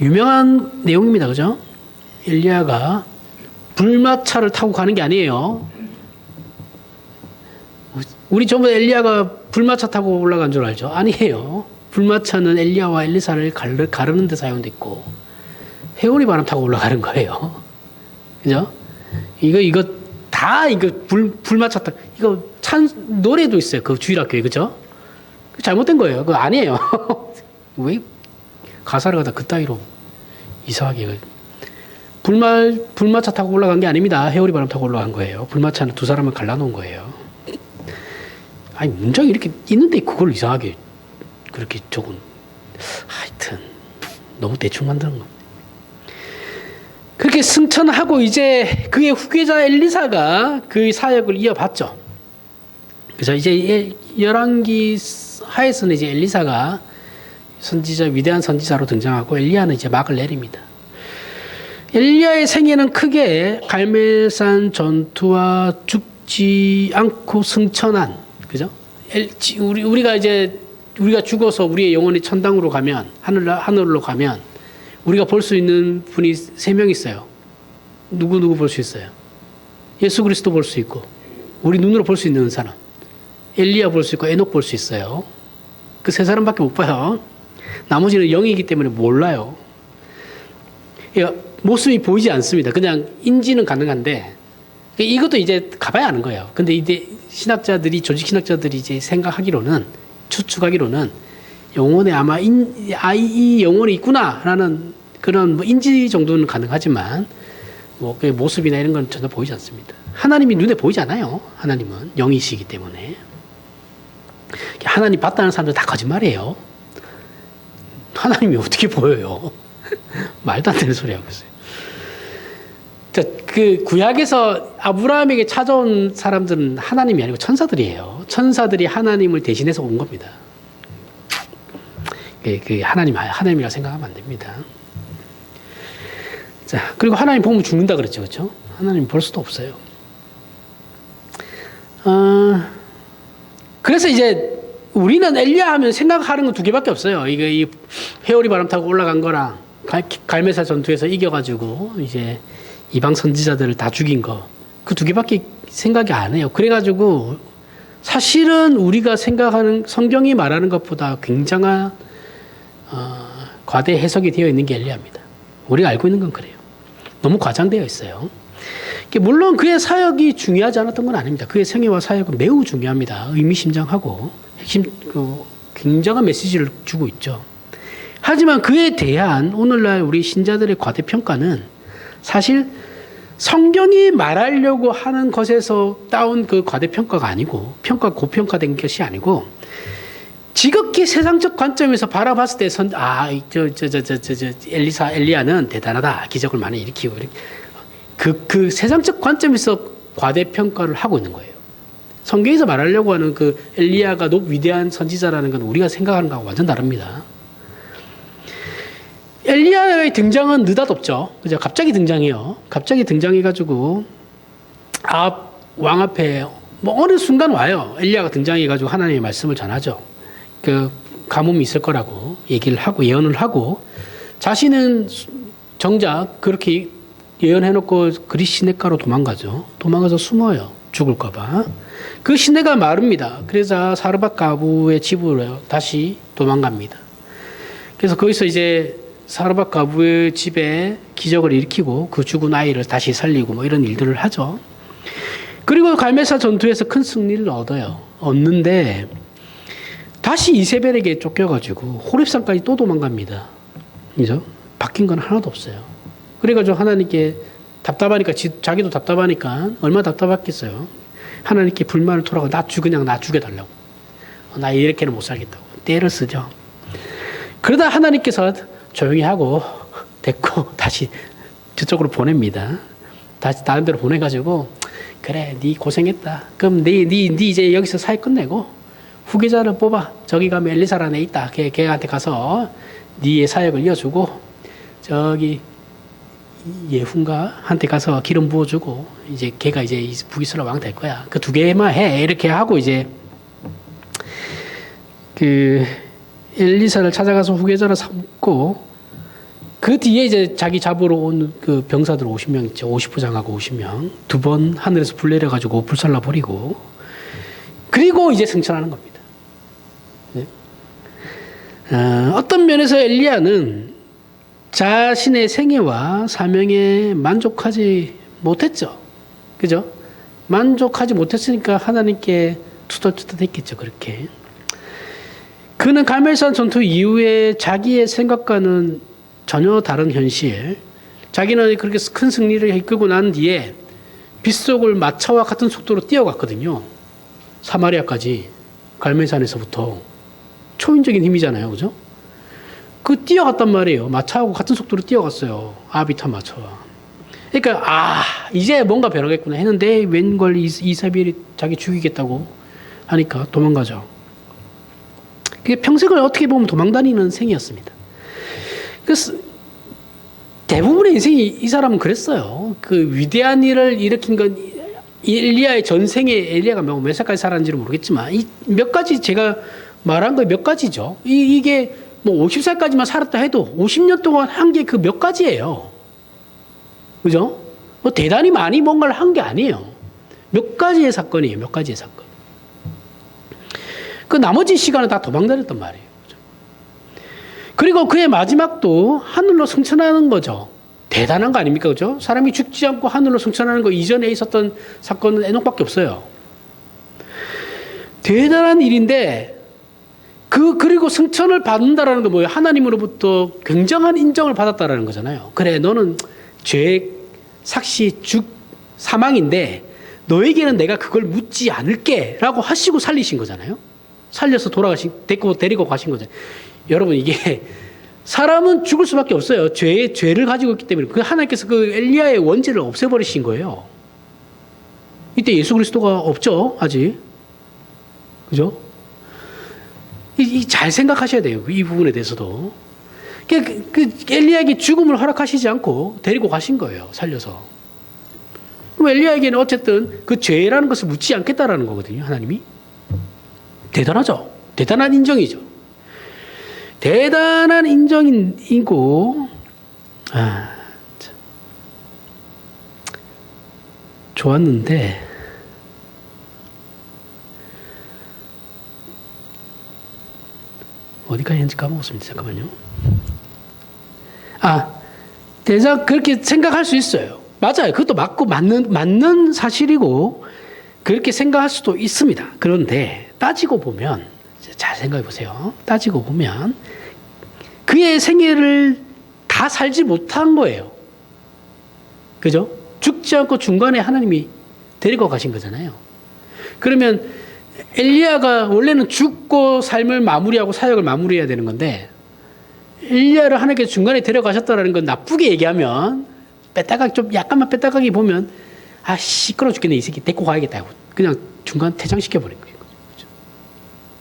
유명한 내용입니다. 그죠? 엘리야가 불마차를 타고 가는 게 아니에요. 우리 전부 엘리야가 불마차 타고 올라간 줄 알죠? 아니에요. 불마차는 엘리야와 엘리사를 가르는 데 사용됐고 회오리 바람 타고 올라가는 거예요. 그죠? 이거 불마차 타 이거 노래도 있어요. 그 주일학교에. 그죠? 잘못된 거예요. 그거 아니에요. 왜 가사를 갖다 그따위로 이상하게. 불마차 타고 올라간 게 아닙니다. 회오리 바람 타고 올라간 거예요. 불마차는 두 사람을 갈라놓은 거예요. 아니, 문장이 이렇게 있는데 그걸 이상하게 그렇게 적은. 하여튼, 너무 대충 만드는 겁니다. 그렇게 승천하고 이제 그의 후계자 엘리사가 그 사역을 이어봤죠. 그래서 이제 열왕기 하에서는 이제 엘리사가 위대한 선지자로 등장하고 엘리야는 이제 막을 내립니다. 엘리야의 생애는 크게 갈멜산 전투와 죽지 않고 승천한, 그죠? 우리가 죽어서 우리의 영혼이 천당으로 가면, 하늘로 가면, 우리가 볼 수 있는 분이 3명 있어요. 누구 볼 수 있어요? 예수 그리스도 볼 수 있고, 우리 눈으로 볼 수 있는 사람. 엘리야 볼 수 있고, 에녹 볼 수 있어요. 그 3사람밖에 못 봐요. 나머지는 영이기 때문에 몰라요. 모습이 보이지 않습니다. 그냥 인지는 가능한데, 이것도 이제 가봐야 아는 거예요. 근데 이제 조직 신학자들이 이제 추측하기로는, 영혼에 아마 이 영혼이 있구나라는 그런 인지 정도는 가능하지만, 그 모습이나 이런 건 전혀 보이지 않습니다. 하나님이 눈에 보이지 않아요. 하나님은 영이시기 때문에. 하나님 봤다는 사람들 다 거짓말이에요. 하나님이 어떻게 보여요? 말도 안 되는 소리 하고 있어요. 그 구약에서 아브라함에게 찾아온 사람들은 하나님이 아니고 천사들이에요. 천사들이 하나님을 대신해서 온 겁니다. 하나님이라 생각하면 안 됩니다. 자, 그리고 하나님 보면 죽는다 그랬죠. 그렇죠? 하나님 볼 수도 없어요. 그래서 이제 우리는 엘리야 하면 생각하는 건 2개밖에 없어요. 이 회오리 바람 타고 올라간 거랑 갈멜산 전투에서 이겨가지고 이제 이방 선지자들을 다 죽인 거. 그 2개밖에 생각이 안 해요. 그래가지고 사실은 우리가 생각하는 성경이 말하는 것보다 굉장한 과대 해석이 되어 있는 게 엘리야입니다. 우리가 알고 있는 건 그래요. 너무 과장되어 있어요. 물론 그의 사역이 중요하지 않았던 건 아닙니다. 그의 생애와 사역은 매우 중요합니다. 의미심장하고 굉장한 메시지를 주고 있죠. 하지만 그에 대한 오늘날 우리 신자들의 과대평가는 사실 성경이 말하려고 하는 것에서 따온 그 과대평가가 아니고 고평가된 것이 아니고 지극히 세상적 관점에서 바라봤을 때 엘리야는 대단하다. 기적을 많이 일으키고 그 세상적 관점에서 과대평가를 하고 있는 거예요. 성경에서 말하려고 하는 그 엘리야가 위대한 선지자라는 건 우리가 생각하는 거하고 완전 다릅니다. 엘리야의 등장은 느닷없죠. 그죠? 갑자기 등장해요. 갑자기 등장해가지고 왕 앞에 어느 순간 와요. 엘리야가 등장해가지고 하나님의 말씀을 전하죠. 그 가뭄이 있을 거라고 얘기를 하고 예언을 하고 자신은 정작 그렇게 예언해놓고 그리 시냇가로 도망가죠. 도망가서 숨어요. 죽을까봐. 그 시내가 마릅니다. 그래서 사르밧 가부의 집으로 다시 도망갑니다. 그래서 거기서 이제 사르밧 가부의 집에 기적을 일으키고 그 죽은 아이를 다시 살리고 이런 일들을 하죠. 그리고 갈멜산 전투에서 큰 승리를 얻는데 다시 이세벨에게 쫓겨가지고 호렙산까지 또 도망갑니다. 그죠? 바뀐 건 하나도 없어요. 그래가지고 하나님께 답답하니까 자기도 답답하니까 얼마나 답답했겠어요. 하나님께 불만을 토라고 그냥 나 죽여달라고. 나 이렇게는 못 살겠다고. 떼를 쓰죠. 그러다 하나님께서 조용히 하고 됐고 다시 저쪽으로 보냅니다. 다시 다른 데로 보내가지고 그래 네 고생했다. 그럼 네 이제 여기서 사회 끝내고 후계자를 뽑아. 저기 가면 엘리사라는 애 있다. 걔한테 가서 네 사역을 이어주고 저기 예훈가한테 가서 기름 부어주고 이제 걔가 이제 북이스라엘 왕 될 거야. 그 2개만 해. 이렇게 하고 이제 그 엘리사를 찾아가서 후계자를 삼고 그 뒤에 이제 자기 잡으러 온 그 병사들 50명 있죠. 50부장하고 50명. 두 번 하늘에서 불 내려가지고 불살라 버리고. 그리고 이제 승천하는 겁니다. 네? 어떤 면에서 엘리야는 자신의 생애와 사명에 만족하지 못했죠. 그죠? 만족하지 못했으니까 하나님께 투덜투덜했겠죠. 그렇게. 그는 갈멜산 전투 이후에 자기의 생각과는 전혀 다른 현실, 자기는 그렇게 큰 승리를 이끌고 난 뒤에 빗속을 마차와 같은 속도로 뛰어갔거든요. 사마리아까지, 갈멜산에서부터. 초인적인 힘이잖아요. 그죠? 그 뛰어갔단 말이에요. 마차하고 같은 속도로 뛰어갔어요. 아비탄 마차와. 그러니까 이제 뭔가 변하겠구나 했는데 웬걸 이사벨이 자기 죽이겠다고 하니까 도망가죠. 그게 평생을 어떻게 보면 도망다니는 생이었습니다. 그래서 대부분의 인생이 이 사람은 그랬어요. 그 위대한 일을 일으킨 건 엘리야의 전생에 엘리야가 몇 살까지 살았는지는 모르겠지만 이 몇 가지 제가 말한 거 몇 가지죠. 이게 뭐 50살까지만 살았다 해도 50년 동안 한 게 그 몇 가지예요. 그죠? 뭐 대단히 많이 뭔가를 한 게 아니에요. 몇 가지의 사건이에요. 몇 가지의 사건. 그 나머지 시간은 다 도망다녔단 말이에요. 그죠? 그리고 그의 마지막도 하늘로 승천하는 거죠. 대단한 거 아닙니까? 그죠? 사람이 죽지 않고 하늘로 승천하는 거 이전에 있었던 사건은 에녹밖에 없어요. 대단한 일인데 그리고 승천을 받는다라는 건 뭐예요? 하나님으로부터 굉장한 인정을 받았다라는 거잖아요. 그래, 너는 죄, 삭시, 사망인데 너에게는 내가 그걸 묻지 않을게 라고 하시고 살리신 거잖아요. 살려서 데리고 가신 거잖아요. 여러분, 이게 사람은 죽을 수밖에 없어요. 죄를 가지고 있기 때문에. 하나님께서 그 엘리야의 원죄를 없애버리신 거예요. 이때 예수 그리스도가 없죠, 아직. 그죠? 잘 생각하셔야 돼요. 이 부분에 대해서도. 엘리야에게 죽음을 허락하시지 않고 데리고 가신 거예요. 살려서. 그럼 엘리야에게는 어쨌든 그 죄라는 것을 묻지 않겠다라는 거거든요. 하나님이. 대단하죠. 대단한 인정이죠. 대단한 인정이고 좋았는데 어디까지 했는지 까먹었습니다. 잠깐만요. 대장 그렇게 생각할 수 있어요. 맞아요. 그것도 맞는 사실이고 그렇게 생각할 수도 있습니다. 그런데 따지고 보면 잘 생각해 보세요. 따지고 보면 그의 생애를 다 살지 못한 거예요. 그죠? 죽지 않고 중간에 하나님이 데리고 가신 거잖아요. 그러면 엘리야가 원래는 죽고 삶을 마무리하고 사역을 마무리해야 되는 건데 엘리야를 하나님께서 중간에 데려가셨다는 건 나쁘게 얘기하면 약간만 뺐다가기 보면 시끄러워 죽겠네 이 새끼 데리고 가야겠다 하고 그냥 중간 퇴장시켜버린 거예요. 그렇죠?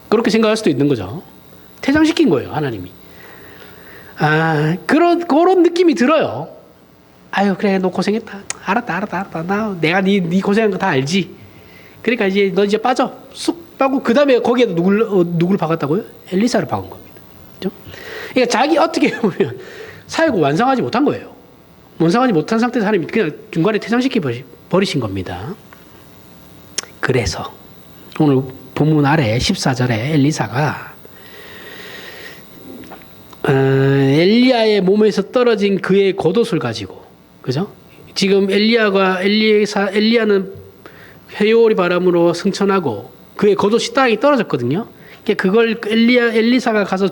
그렇게 생각할 수도 있는 거죠. 퇴장시킨 거예요 하나님이. 그런 느낌이 들어요. 그래 너 고생했다. 알았다. 내가 네 고생한 거 다 알지. 그러니까 너 이제 빠져. 쑥 빠고 그 다음에 거기에도 누구를 박았다고요? 엘리사를 박은 겁니다. 그렇죠? 그러니까 자기 어떻게 보면 사역을 완성하지 못한 거예요. 완성하지 못한 상태에서 하나님이 그냥 중간에 퇴장시켜 버리신 겁니다. 그래서 오늘 본문 아래 14절에 엘리사가 엘리야의 몸에서 떨어진 그의 겉옷을 가지고 그죠? 지금 엘리야는 회오리 바람으로 승천하고 그의 겉옷이 땅에 떨어졌거든요. 그걸 엘리사가 가서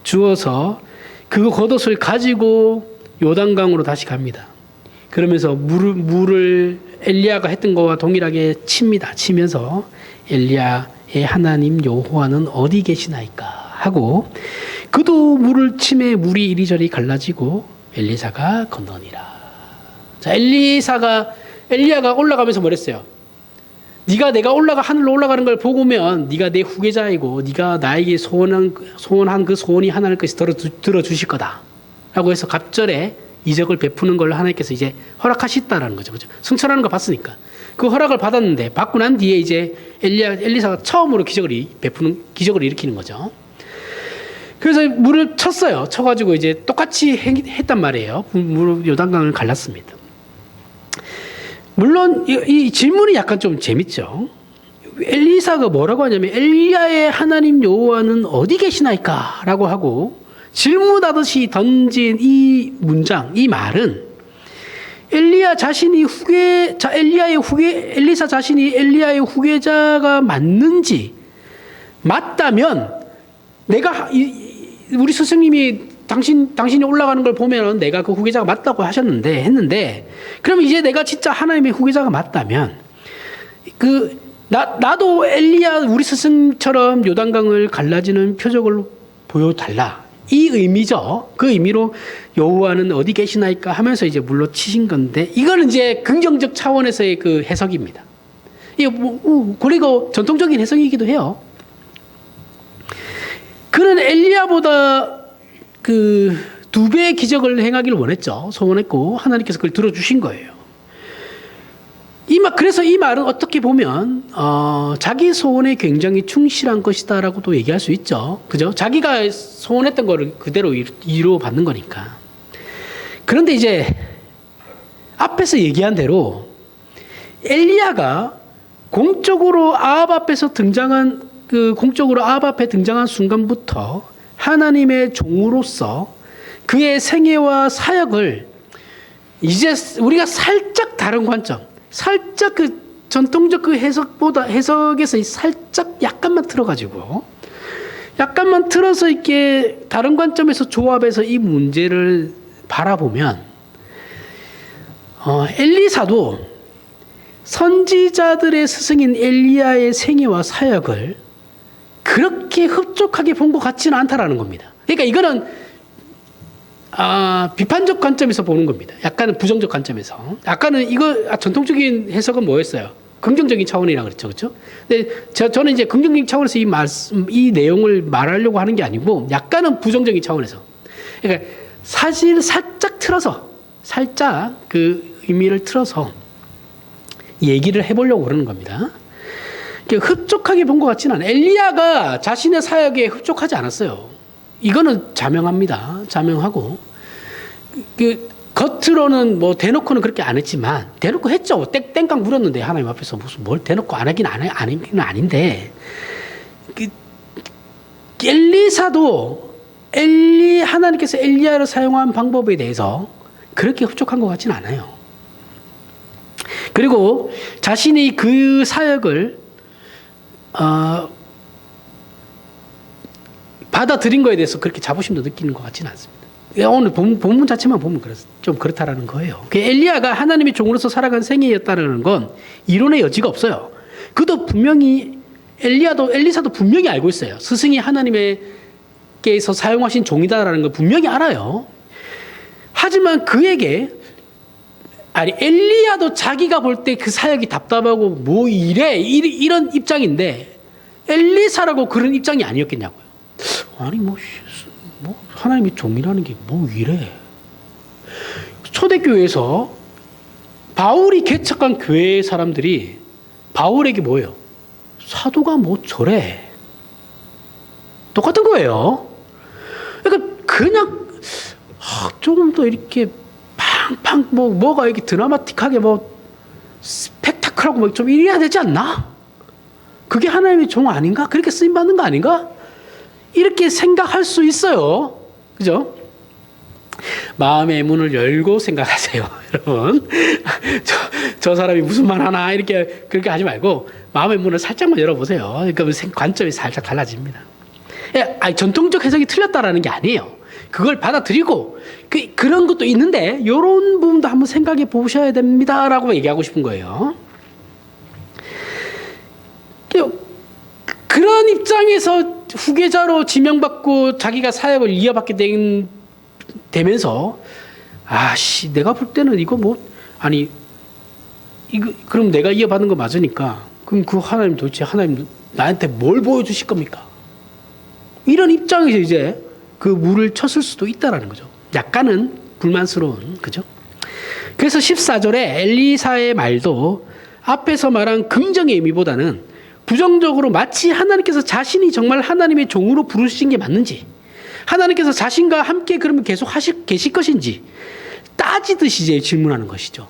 주워서 그 겉옷을 가지고 요단강으로 다시 갑니다. 그러면서 물을 엘리야가 했던 것과 동일하게 칩니다. 치면서 엘리야의 하나님 여호와는 어디 계시나이까 하고 그도 물을 치매 물이 이리저리 갈라지고 엘리사가 건너니라. 자, 엘리야가 올라가면서 뭐랬어요? 내가 하늘로 올라가는 걸 보고면 네가 내 후계자이고 네가 나에게 소원한 그 소원이 하나님께서 들어주실 거다. 라고 해서 갑절에 이적을 베푸는 걸 하나님께서 이제 허락하셨다라는 거죠. 그죠? 승천하는 거 봤으니까. 그 허락을 받았는데 받고 난 뒤에 이제 엘리사가 처음으로 기적을 일으키는 거죠. 그래서 물을 쳤어요. 쳐가지고 이제 똑같이 했단 말이에요. 물 요단강을 갈랐습니다. 물론 이 질문이 약간 좀 재밌죠. 엘리사가 뭐라고 하냐면 엘리야의 하나님 여호와는 어디 계시나이까? 라고 하고 질문하듯이 던진 이 문장, 이 말은 엘리사 자신이 엘리야의 후계자가 맞는지, 맞다면 우리 스승님이 당신이 올라가는 걸 보면 내가 그 후계자가 맞다고 했는데 그럼 이제 내가 진짜 하나님의 후계자가 맞다면 나도 엘리야 우리 스승처럼 요단강을 갈라지는 표적을 보여달라. 이 의미죠. 그 의미로 여호와는 어디 계시나이까 하면서 이제 물로 치신 건데 이거는 이제 긍정적 차원에서의 그 해석입니다. 이게 그리고 전통적인 해석이기도 해요. 그는 엘리야보다 그 2배의 기적을 행하기를 원했죠. 소원했고 하나님께서 그걸 들어주신 거예요. 그래서 이 말은 어떻게 보면 자기 소원에 굉장히 충실한 것이다라고도 얘기할 수 있죠. 그죠? 자기가 소원했던 거를 그대로 이루어 받는 거니까. 그런데 이제 앞에서 얘기한 대로 엘리야가 공적으로 아합 앞에 등장한 순간부터 하나님의 종으로서 그의 생애와 사역을 이제 우리가 살짝 다른 관점, 살짝 그 전통적 그 해석에서 살짝 약간만 틀어서 이렇게 다른 관점에서 조합해서 이 문제를 바라보면 엘리사도 선지자들의 스승인 엘리야의 생애와 사역을 그렇게 흡족하게 본 것 같지는 않다라는 겁니다. 그러니까 이거는 비판적 관점에서 보는 겁니다. 약간은 부정적 관점에서. 약간은 전통적인 해석은 뭐였어요? 긍정적인 차원이라 그랬죠, 그렇죠? 근데 저는 이제 긍정적인 차원에서 이 내용을 말하려고 하는 게 아니고 약간은 부정적인 차원에서. 그러니까 사실 살짝 그 의미를 틀어서 얘기를 해보려고 그러는 겁니다. 흡족하게 본 것 같지는 않아요. 엘리야가 자신의 사역에 흡족하지 않았어요. 이거는 자명합니다. 자명하고 겉으로는 뭐 대놓고는 그렇게 안 했지만 대놓고 했죠. 땡깡 물었는데 하나님 앞에서 무슨 뭘 대놓고 안 하긴 아닌데 엘리사도 하나님께서 엘리야를 사용한 방법에 대해서 그렇게 흡족한 것 같지는 않아요. 그리고 자신이 그 사역을 받아들인 거에 대해서 그렇게 자부심도 느끼는 것 같지는 않습니다. 오늘 본문 자체만 보면 좀 그렇다라는 거예요. 엘리야가 하나님의 종으로서 살아간 생애였다는 건 이론의 여지가 없어요. 그도 분명히 엘리사도 분명히 알고 있어요. 스승이 하나님께서 사용하신 종이다라는 걸 분명히 알아요. 하지만 엘리야도 자기가 볼 때 그 사역이 답답하고 뭐 이런 입장인데 엘리사라고 그런 입장이 아니었겠냐고요. 아니 뭐 하나님의 종이라는 게 뭐 이래. 초대교회에서 바울이 개척한 교회 사람들이 바울에게 뭐예요? 사도가 뭐 저래. 똑같은 거예요. 그러니까 그냥 조금 더 이렇게 팡팡 뭐가 이렇게 드라마틱하게 스펙타클하고 좀 이래야 되지 않나? 그게 하나님의 종 아닌가? 그렇게 쓰임 받는 거 아닌가? 이렇게 생각할 수 있어요. 그죠? 마음의 문을 열고 생각하세요, 여러분. 저 사람이 무슨 말 하나 그렇게 하지 말고 마음의 문을 살짝만 열어보세요. 그러면 관점이 살짝 달라집니다. 전통적 해석이 틀렸다라는 게 아니에요. 그걸 받아들이고 그런 것도 있는데 이런 부분도 한번 생각해 보셔야 됩니다라고 얘기하고 싶은 거예요. 그런 입장에서 후계자로 지명받고 자기가 사역을 이어받게 되면서 내가 볼 때는 이거 그럼 내가 이어받는 거 맞으니까 그럼 그 하나님 도대체 나한테 뭘 보여주실 겁니까? 이런 입장에서 이제 그 물을 쳤을 수도 있다라는 거죠. 약간은 불만스러운, 그죠? 그래서 14절에 엘리사의 말도 앞에서 말한 긍정의 의미보다는 부정적으로 마치 하나님께서 자신이 정말 하나님의 종으로 부르신 게 맞는지 하나님께서 자신과 함께 그러면 계속 계실 것인지 따지듯이 이제 질문하는 것이죠.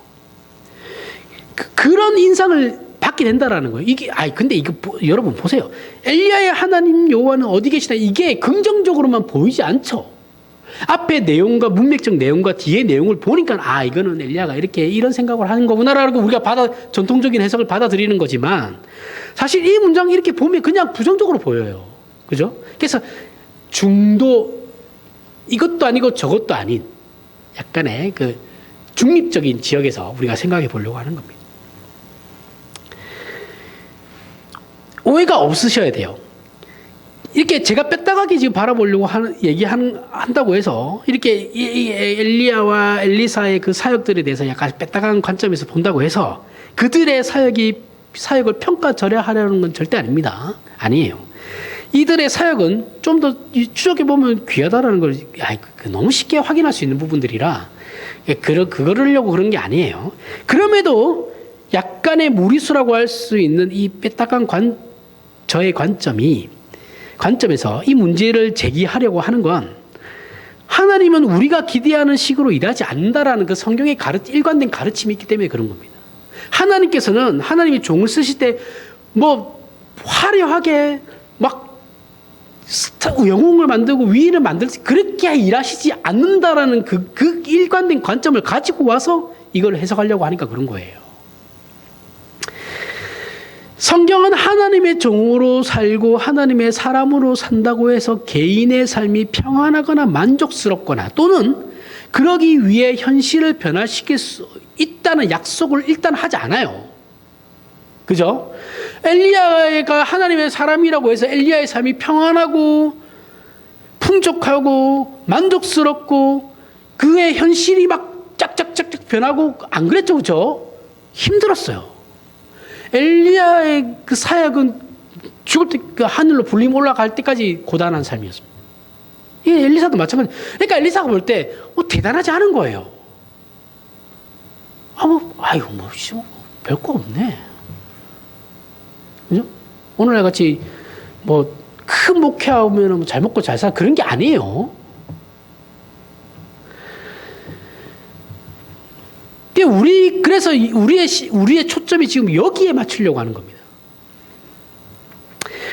그런 인상을 받게 된다라는 거예요. 근데 이거 여러분 보세요. 엘리야의 하나님 여호와는 어디 계시나 이게 긍정적으로만 보이지 않죠. 앞에 내용과 문맥적 내용과 뒤에 내용을 보니까 이거는 엘리야가 이런 생각을 하는 거구나라고 우리가 전통적인 해석을 받아들이는 거지만 사실 이 문장 이렇게 보면 그냥 부정적으로 보여요. 그죠? 그래서 중도 이것도 아니고 저것도 아닌 약간의 그 중립적인 지역에서 우리가 생각해 보려고 하는 겁니다. 오해가 없으셔야 돼요. 이렇게 제가 뺐다가게 지금 바라보려고 한다고 해서 이렇게 엘리야와 엘리사의 그 사역들에 대해서 약간 뺐다간 관점에서 본다고 해서 그들의 사역을 평가절하하려는 건 절대 아닙니다. 아니에요. 이들의 사역은 좀 더 추적해 보면 귀하다라는 걸 너무 쉽게 확인할 수 있는 부분들이라 그러려고 그런 게 아니에요. 그럼에도 약간의 무리수라고 할 수 있는 이 뺐다간 저의 관점에서 이 문제를 제기하려고 하는 건 하나님은 우리가 기대하는 식으로 일하지 않는다라는 그 성경의 일관된 가르침이 있기 때문에 그런 겁니다. 하나님께서는 하나님이 종을 쓰실 때 화려하게 영웅을 만들고 위인을 그렇게 일하시지 않는다라는 그 일관된 관점을 가지고 와서 이걸 해석하려고 하니까 그런 거예요. 성경은 하나님의 종으로 살고 하나님의 사람으로 산다고 해서 개인의 삶이 평안하거나 만족스럽거나 또는 그러기 위해 현실을 변화시킬 수 있다는 약속을 일단 하지 않아요. 그죠? 엘리야가 하나님의 사람이라고 해서 엘리야의 삶이 평안하고 풍족하고 만족스럽고 그의 현실이 짝짝짝짝 변하고 안 그랬죠. 그죠? 힘들었어요. 엘리야의 그 사역은 죽을 때 그 하늘로 불림 올라갈 때까지 고단한 삶이었습니다. 이 엘리사도 마찬가지. 그러니까 엘리사가 볼 때 대단하지 않은 거예요. 별거 없네. 그죠? 오늘날 같이 큰 목회하면 잘 먹고 잘 살 그런 게 아니에요. 그래서 우리의 초점이 지금 여기에 맞추려고 하는 겁니다.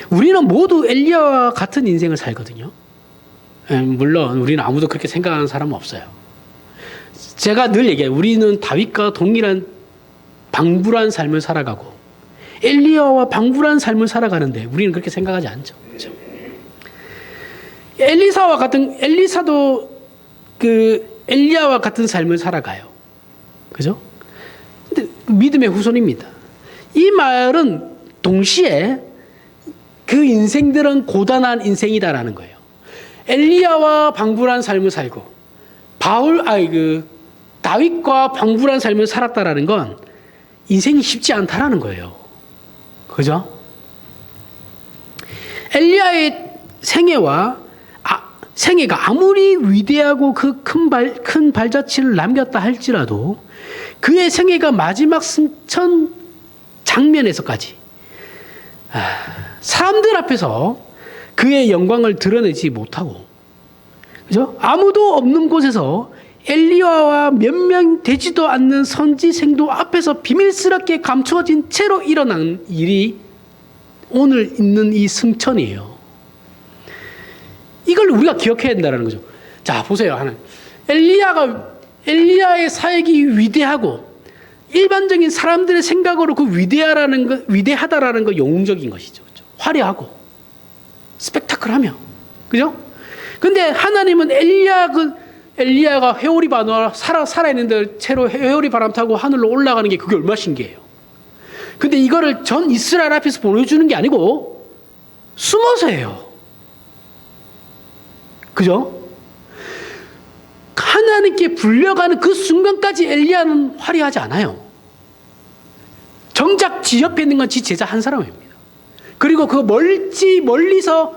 우리는 모두 엘리야와 같은 인생을 살거든요. 물론 우리는 아무도 그렇게 생각하는 사람은 없어요. 제가 늘 얘기해요. 우리는 다윗과 동일한 방불한 삶을 살아가고 엘리야와 방불한 삶을 살아가는데 우리는 그렇게 생각하지 않죠. 그렇죠? 엘리사도 엘리야와 같은 삶을 살아가요. 그죠? 근데 믿음의 후손입니다. 이 말은 동시에 그 인생들은 고단한 인생이다라는 거예요. 엘리야와 방불한 삶을 살고 다윗과 방불한 삶을 살았다라는 건 인생이 쉽지 않다라는 거예요. 그죠? 엘리야의 생애가 아무리 위대하고 그 큰 발자취를 남겼다 할지라도 그의 생애가 마지막 승천 장면에서까지 사람들 앞에서 그의 영광을 드러내지 못하고, 그죠? 아무도 없는 곳에서 엘리야와 몇 명 되지도 않는 선지생도 앞에서 비밀스럽게 감추어진 채로 일어난 일이 오늘 있는 이 승천이에요. 이걸 우리가 기억해야 된다는 거죠. 자, 보세요. 엘리야의 사역이 위대하고 일반적인 사람들의 생각으로 그 위대하다라는 거 영웅적인 것이죠. 그렇죠? 화려하고 스펙타클하며, 그죠? 근데 하나님은 엘리야가 회오리 바람 살아있는데 채로 회오리 바람 타고 하늘로 올라가는 게 그게 얼마나 신기해요. 근데 이거를 전 이스라엘 앞에서 보여주는 게 아니고 숨어서 해요. 그죠? 하나님께 불려가는 그 순간까지 엘리야는 화려하지 않아요. 정작 지 옆에 있는 건 지 제자 한 사람입니다. 그리고 그 멀리서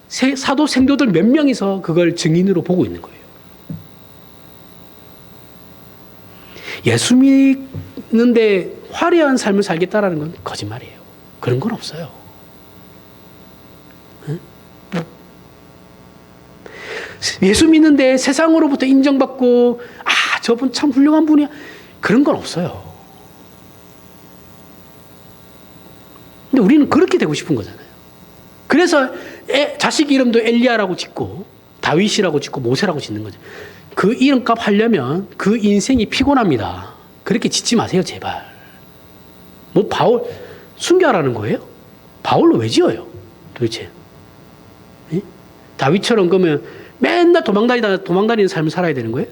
사도 생도들 몇 명이서 그걸 증인으로 보고 있는 거예요. 예수 믿는데 화려한 삶을 살겠다라는 건 거짓말이에요. 그런 건 없어요. 응? 예수 믿는데 세상으로부터 인정받고 저분 참 훌륭한 분이야. 그런 건 없어요. 근데 우리는 그렇게 되고 싶은 거잖아요. 그래서 자식 이름도 엘리야라고 짓고 다윗이라고 짓고 모세라고 짓는 거죠. 그 이름값 하려면 그 인생이 피곤합니다. 그렇게 짓지 마세요, 제발. 뭐 바울 순교하라는 거예요? 바울로 왜 지어요? 도대체. 예? 다윗처럼 그러면 맨날 도망다니는 삶을 살아야 되는 거예요?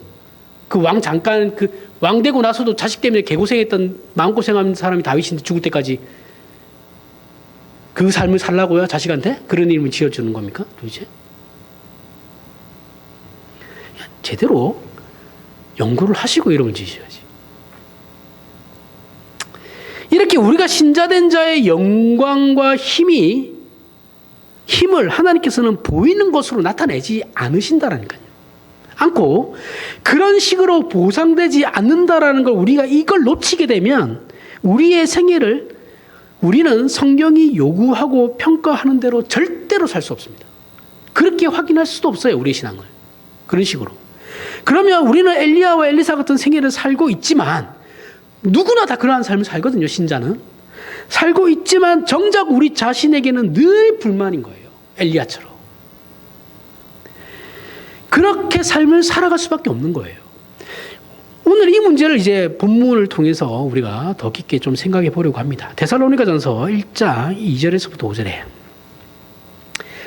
그 왕 잠깐 왕 되고 나서도 자식 때문에 개고생했던 마음고생한 사람이 다윗인데 죽을 때까지 그 삶을 살라고요? 자식한테? 그런 이름을 지어주는 겁니까? 도대체? 제대로 연구를 하시고 이름을 지으셔야지. 이렇게 우리가 신자된 자의 영광과 힘을 하나님께서는 보이는 것으로 나타내지 않으신다라니까요. 않고 그런 식으로 보상되지 않는다라는 걸 우리가 이걸 놓치게 되면 우리의 생애를 우리는 성경이 요구하고 평가하는 대로 절대로 살 수 없습니다. 그렇게 확인할 수도 없어요. 우리의 신앙을. 그런 식으로. 그러면 우리는 엘리야와 엘리사 같은 생애를 살고 있지만 누구나 다 그러한 삶을 살거든요. 신자는. 살고 있지만 정작 우리 자신에게는 늘 불만인 거예요. 엘리야처럼. 그렇게 삶을 살아갈 수밖에 없는 거예요. 오늘 이 문제를 이제 본문을 통해서 우리가 더 깊게 좀 생각해 보려고 합니다. 데살로니가전서 1장 2절에서부터 5절에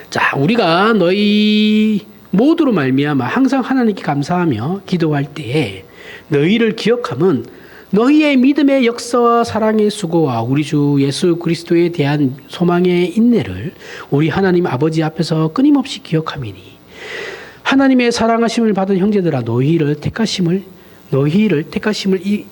자, 우리가 너희 모두로 말미암아 항상 하나님께 감사하며 기도할 때에 너희를 기억함은 너희의 믿음의 역사와 사랑의 수고와 우리 주 예수 그리스도에 대한 소망의 인내를 우리 하나님 아버지 앞에서 끊임없이 기억함이니 하나님의 사랑하심을 받은 형제들아 너희를 택하심을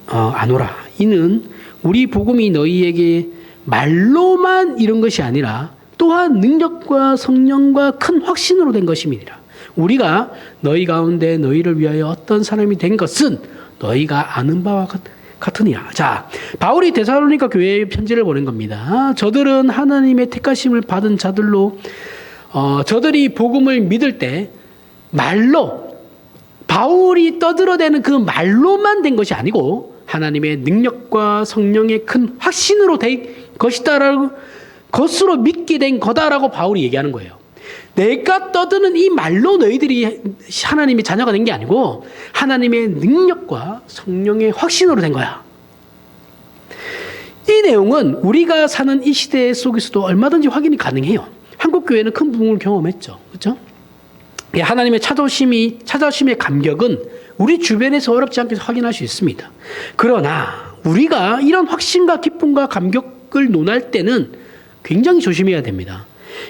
아노라. 이는 우리 복음이 너희에게 말로만 이런 것이 아니라 또한 능력과 성령과 큰 확신으로 된 것임이니라. 우리가 너희 가운데 너희를 위하여 어떤 사람이 된 것은 너희가 아는 바와 같으니라. 자, 바울이 데살로니가 교회에 편지를 보낸 겁니다. 저들은 하나님의 택하심을 받은 자들로 저들이 복음을 믿을 때 말로 바울이 떠들어대는 그 말로만 된 것이 아니고 하나님의 능력과 성령의 큰 확신으로 된 것이다라고 것으로 믿게 된 거다라고 바울이 얘기하는 거예요. 내가 떠드는 이 말로 너희들이 하나님의 자녀가 된 게 아니고 하나님의 능력과 성령의 확신으로 된 거야. 이 내용은 우리가 사는 이 시대 속에서도 얼마든지 확인이 가능해요. 한국 교회는 큰 부흥을 경험했죠. 그렇죠? 하나님의 찾아오심의 감격은 우리 주변에서 어렵지 않게 확인할 수 있습니다. 그러나 우리가 이런 확신과 기쁨과 감격을 논할 때는 굉장히 조심해야 됩니다.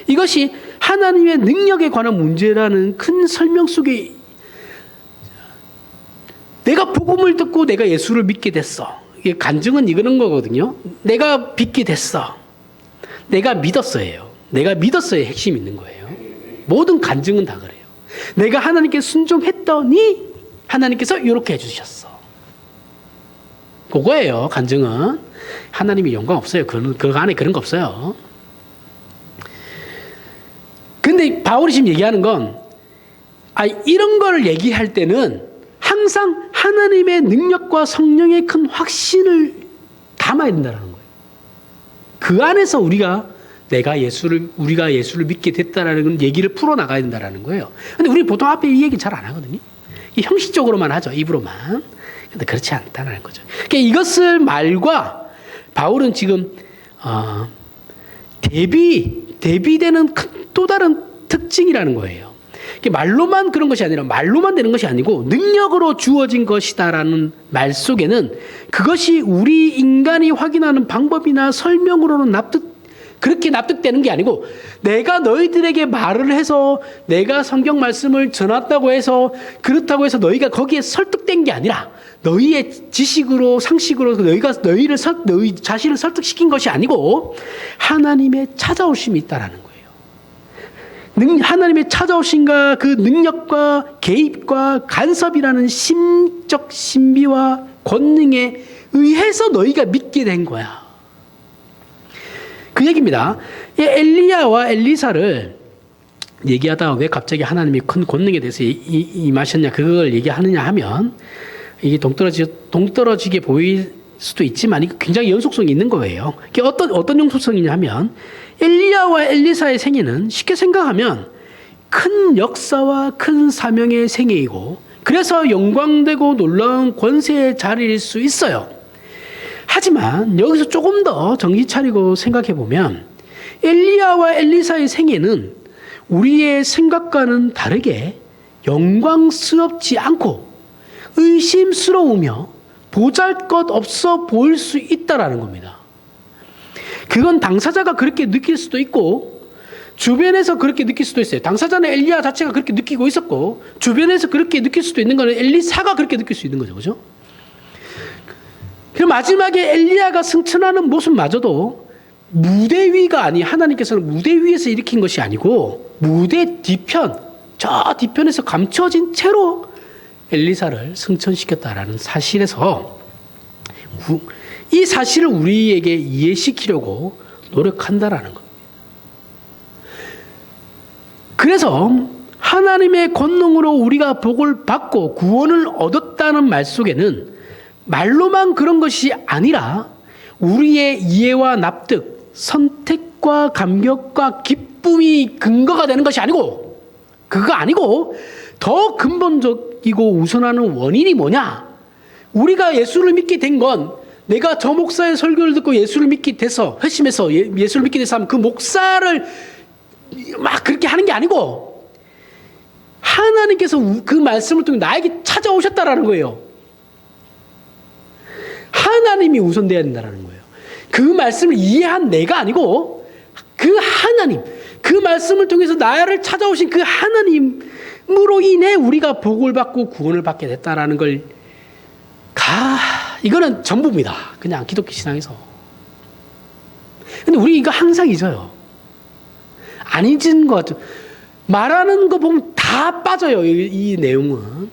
이것이 하나님의 능력에 관한 문제라는 큰 설명 속에 내가 복음을 듣고 내가 예수를 믿게 됐어. 이게 간증은 이런 거거든요. 내가 믿게 됐어. 내가 믿었어요. 내가 믿었어요. 핵심이 있는 거예요. 모든 간증은 다 그래요. 내가 하나님께 순종했더니 하나님께서 이렇게 해주셨어. 그거예요. 간증은. 하나님이 영광 없어요. 그 안에 그런 거 없어요. 근데 바울이 지금 얘기하는 건 이런 걸 얘기할 때는 항상 하나님의 능력과 성령의 큰 확신을 담아야 된다는 거예요. 그 안에서 우리가 예수를 믿게 됐다라는 얘기를 풀어나가야 된다는 거예요. 근데 우리 보통 앞에 이 얘기 잘 안 하거든요. 형식적으로만 하죠. 입으로만. 근데 그렇지 않다는 거죠. 그러니까 이것을 말과 바울은 지금 대비되는 또 다른 특징이라는 거예요. 말로만 그런 것이 아니라 말로만 되는 것이 아니고 능력으로 주어진 것이다라는 말 속에는 그것이 우리 인간이 확인하는 방법이나 설명으로는 그렇게 납득되는 게 아니고 내가 너희들에게 말을 해서 내가 성경 말씀을 전했다고 해서 그렇다고 해서 너희가 거기에 설득된 게 아니라 너희의 지식으로 상식으로 너희 자신을 설득시킨 것이 아니고 하나님의 찾아오심이 있다라는 거예요. 하나님의 찾아오심과 그 능력과 개입과 간섭이라는 심적 신비와 권능에 의해서 너희가 믿게 된 거야. 그 얘기입니다. 엘리야와 엘리사를 얘기하다가 왜 갑자기 하나님이 큰 권능에 대해서 임하셨냐 그걸 얘기하느냐 하면 이게 동떨어지게 보일 수도 있지만 이게 굉장히 연속성이 있는 거예요. 이게 어떤 연속성이냐면 엘리야와 엘리사의 생애는 쉽게 생각하면 큰 역사와 큰 사명의 생애이고 그래서 영광되고 놀라운 권세의 자리일 수 있어요. 하지만 여기서 조금 더 정신 차리고 생각해 보면 엘리야와 엘리사의 생애는 우리의 생각과는 다르게 영광스럽지 않고 의심스러우며 보잘것없어 보일 수 있다라는 겁니다. 그건 당사자가 그렇게 느낄 수도 있고 주변에서 그렇게 느낄 수도 있어요. 당사자는 엘리야 자체가 그렇게 느끼고 있었고 주변에서 그렇게 느낄 수도 있는 거는 엘리사가 그렇게 느낄 수 있는 거죠. 그죠? 그럼 마지막에 엘리야가 승천하는 모습마저도 무대 위가 아니 하나님께서는 무대 위에서 일으킨 것이 아니고 무대 뒤편 저 뒤편에서 감춰진 채로 엘리사를 승천시켰다라는 사실에서 이 사실을 우리에게 이해시키려고 노력한다라는 겁니다. 그래서 하나님의 권능으로 우리가 복을 받고 구원을 얻었다는 말 속에는 말로만 그런 것이 아니라 우리의 이해와 납득, 선택과 감격과 기쁨이 근거가 되는 것이 아니고 그거 아니고 더 근본적이고 우선하는 원인이 뭐냐? 우리가 예수를 믿게 된 건 내가 저 목사의 설교를 듣고 예수를 믿게 돼서 회심해서 예수를 믿게 돼서 하면 그 목사를 막 그렇게 하는 게 아니고 하나님께서 그 말씀을 통해 나에게 찾아오셨다라는 거예요. 하나님이 우선돼야 된다는 거예요. 그 말씀을 이해한 내가 아니고 그 하나님, 그 말씀을 통해서 나를 찾아오신 그 하나님으로 인해 우리가 복을 받고 구원을 받게 됐다라는 걸 이거는 전부입니다. 그냥 기독교 신앙에서. 근데 우리 이거 항상 잊어요. 안 잊은 것 같죠. 말하는 거 보면 다 빠져요. 이 내용은.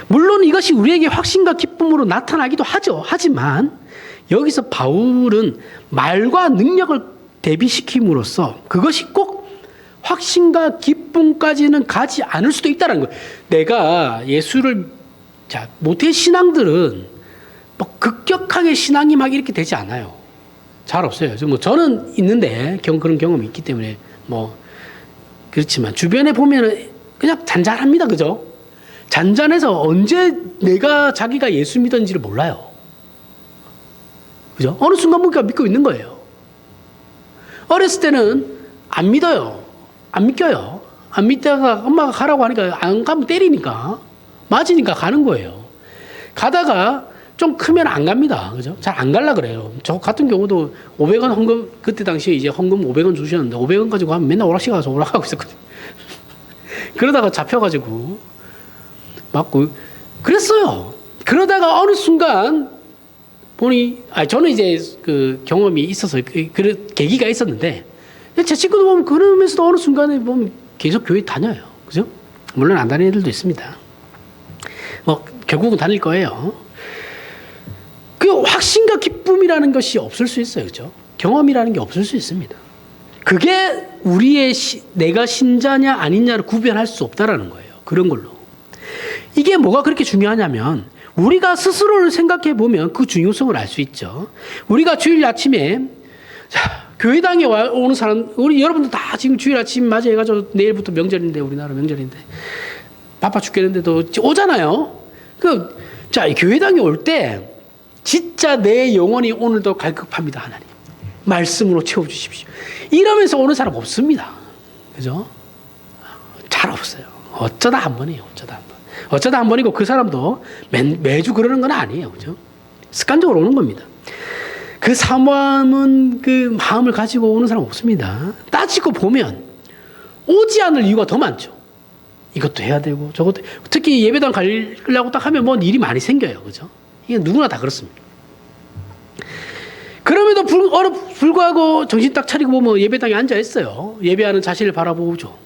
물론 이것이 우리에게 확신과 기쁨으로 나타나기도 하죠. 하지만 여기서 바울은 말과 능력을 대비시킴으로써 그것이 꼭 확신과 기쁨까지는 가지 않을 수도 있다는 거예요. 내가 예수를 모태 신앙들은 뭐 급격하게 신앙이 막 이렇게 되지 않아요. 잘 없어요. 저는 있는데 그런 경험이 있기 때문에 그렇지만 주변에 보면은 그냥 잔잔합니다. 그죠? 잔잔해서 언제 자기가 예수 믿었는지를 몰라요. 그죠? 어느 순간 보니까 믿고 있는 거예요. 어렸을 때는 안 믿어요. 안 믿겨요. 안 믿다가 엄마가 가라고 하니까 안 가면 때리니까 맞으니까 가는 거예요. 가다가 좀 크면 안 갑니다. 그죠? 잘 안 갈라 그래요. 저 같은 경우도 500원 헌금, 그때 당시에 이제 헌금 500원 주셨는데 500원 가지고 하면 맨날 오락실 가서 오락하고 있었거든요. 그러다가 잡혀가지고 맞고 그랬어요. 그러다가 어느 순간 보니, 저는 이제 그 경험이 있어서 그 계기가 있었는데 제 친구도 보면 그러면서도 어느 순간에 보면 계속 교회 다녀요. 그죠? 물론 안 다니는 애들도 있습니다. 결국은 다닐 거예요. 그 확신과 기쁨이라는 것이 없을 수 있어요. 그죠? 경험이라는 게 없을 수 있습니다. 그게 내가 신자냐 아니냐를 구별할 수 없다라는 거예요. 그런 걸로. 이게 뭐가 그렇게 중요하냐면 우리가 스스로를 생각해 보면 그 중요성을 알 수 있죠. 우리가 주일 아침에 교회당에 오는 사람, 우리 여러분들 다 지금 주일 아침 맞이해가지고 내일부터 명절인데 우리나라 명절인데 바빠 죽겠는데도 오잖아요. 교회당에 올 때 진짜 내 영혼이 오늘도 갈급합니다. 하나님 말씀으로 채워주십시오. 이러면서 오는 사람 없습니다. 그죠? 잘 없어요. 어쩌다 한 번이에요. 어쩌다 한 번이고 그 사람도 매주 그러는 건 아니에요. 그죠? 습관적으로 오는 겁니다. 그 사모함은 그 마음을 가지고 오는 사람 없습니다. 따지고 보면 오지 않을 이유가 더 많죠. 이것도 해야 되고 저것도, 특히 예배당 가려고 딱 하면 일이 많이 생겨요. 그죠? 이게 누구나 다 그렇습니다. 그럼에도 불구하고 정신 딱 차리고 보면 예배당에 앉아 있어요. 예배하는 자신을 바라보죠.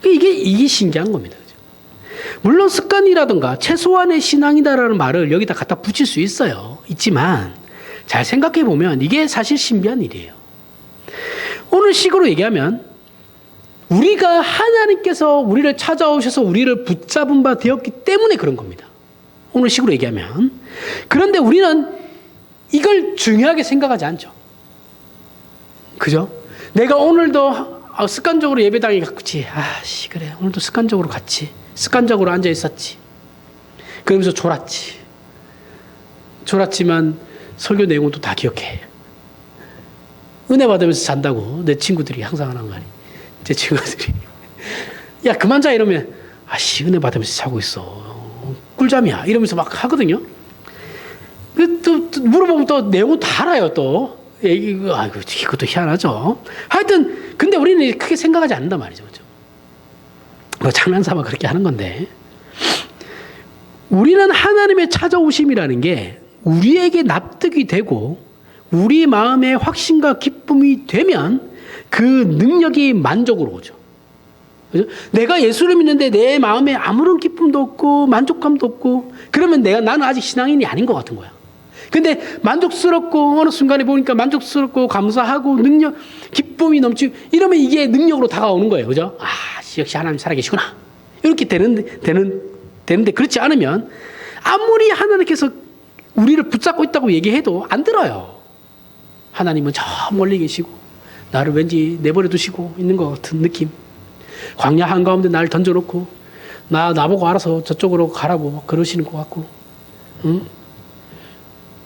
이게 신기한 겁니다. 그죠? 물론 습관이라든가 최소한의 신앙이다라는 말을 여기다 갖다 붙일 수 있지만 잘 생각해 보면 이게 사실 신비한 일이에요. 오늘 식으로 얘기하면 우리가 하나님께서 우리를 찾아오셔서 우리를 붙잡은 바 되었기 때문에 그런 겁니다. 오늘 식으로 얘기하면. 그런데 우리는 이걸 중요하게 생각하지 않죠. 그죠? 내가 오늘도 습관적으로 예배당에 갔지. 그래. 오늘도 습관적으로 갔지. 습관적으로 앉아 있었지. 그러면서 졸았지. 졸았지만 설교 내용은 또 다 기억해. 은혜 받으면서 잔다고 내 친구들이 항상 하는 말이. 제 친구들이. 야, 그만 자 이러면 은혜 받으면서 자고 있어. 꿀잠이야. 이러면서 막 하거든요. 또 물어보면 또 내용은 다 알아요, 또. 이것도 희한하죠. 하여튼, 근데 우리는 크게 생각하지 않는단 말이죠. 그렇죠? 뭐 장난삼아 그렇게 하는 건데. 우리는 하나님의 찾아오심이라는 게 우리에게 납득이 되고 우리 마음의 확신과 기쁨이 되면 그 능력이 만족으로 오죠. 그죠? 내가 예수를 믿는데 내 마음에 아무런 기쁨도 없고 만족감도 없고 그러면 나는 아직 신앙인이 아닌 것 같은 거야. 근데 만족스럽고 어느 순간에 보니까 만족스럽고 감사하고 능력, 기쁨이 넘치고 이러면 이게 능력으로 다가오는 거예요. 그죠? 역시 하나님 살아계시구나. 이렇게 되는데 그렇지 않으면 아무리 하나님께서 우리를 붙잡고 있다고 얘기해도 안 들어요. 하나님은 저 멀리 계시고 나를 왠지 내버려 두시고 있는 것 같은 느낌. 광야 한가운데 나를 던져놓고 나보고 알아서 저쪽으로 가라고 그러시는 것 같고, 응?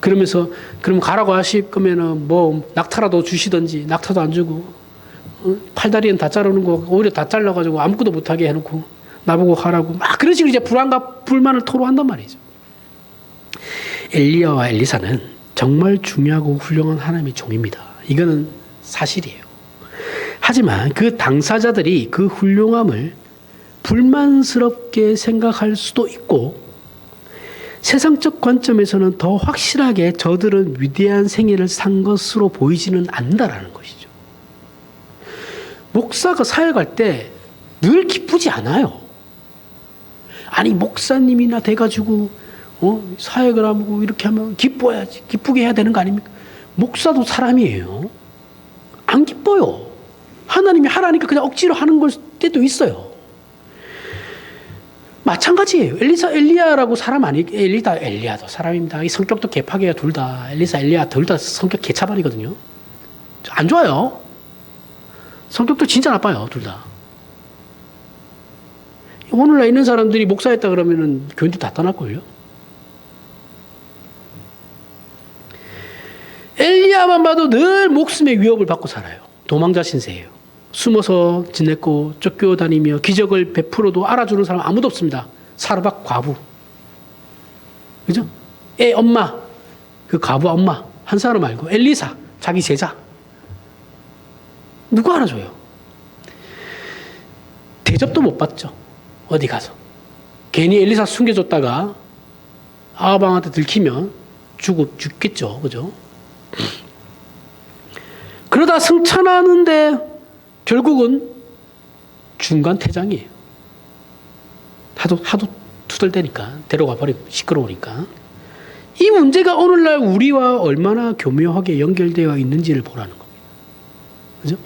그러면서 그럼 가라고 하실 거면은 뭐 낙타라도 주시든지 낙타도 안 주고, 응? 팔다리는 다 자르는 거 오히려 다 잘라가지고 아무것도 못하게 해놓고 나보고 가라고 막 그런 식으로 이제 불안과 불만을 토로한단 말이죠. 엘리야와 엘리사는 정말 중요하고 훌륭한 하나님의 종입니다. 이거는 사실이에요. 하지만 그 당사자들이 그 훌륭함을 불만스럽게 생각할 수도 있고 세상적 관점에서는 더 확실하게 저들은 위대한 생애를 산 것으로 보이지는 않는다라는 것이죠. 목사가 사역할 때 늘 기쁘지 않아요. 아니 목사님이나 돼가지고 사역을 하고 이렇게 하면 기뻐야지. 기쁘게 해야 되는 거 아닙니까? 목사도 사람이에요. 안 기뻐요. 하나님이 하라니까 그냥 억지로 하는 걸 때도 있어요. 마찬가지예요. 엘리야라고 사람 엘리야도 사람입니다. 이 성격도 개파개요, 둘 다. 엘리야 둘 다 성격 개차반이거든요. 안 좋아요. 성격도 진짜 나빠요, 둘 다. 오늘날 있는 사람들이 목사했다 그러면은 교인들 다 떠날걸요? 엘리야만 봐도 늘 목숨의 위협을 받고 살아요. 도망자 신세예요. 숨어서 지냈고 쫓겨다니며 기적을 베풀어도 알아주는 사람 아무도 없습니다. 사르밧 과부. 그죠? 애 엄마. 그 과부 엄마. 한 사람 말고 엘리사. 자기 제자. 누가 알아줘요? 대접도 못 받죠. 어디 가서. 괜히 엘리사 숨겨줬다가 아합왕한테 들키면 죽겠죠. 그죠? 그러다 승천하는데 결국은 중간 퇴장이에요. 하도 투덜대니까 데려가 버리고 시끄러우니까. 이 문제가 오늘날 우리와 얼마나 교묘하게 연결되어 있는지를 보라는 겁니다. 그죠?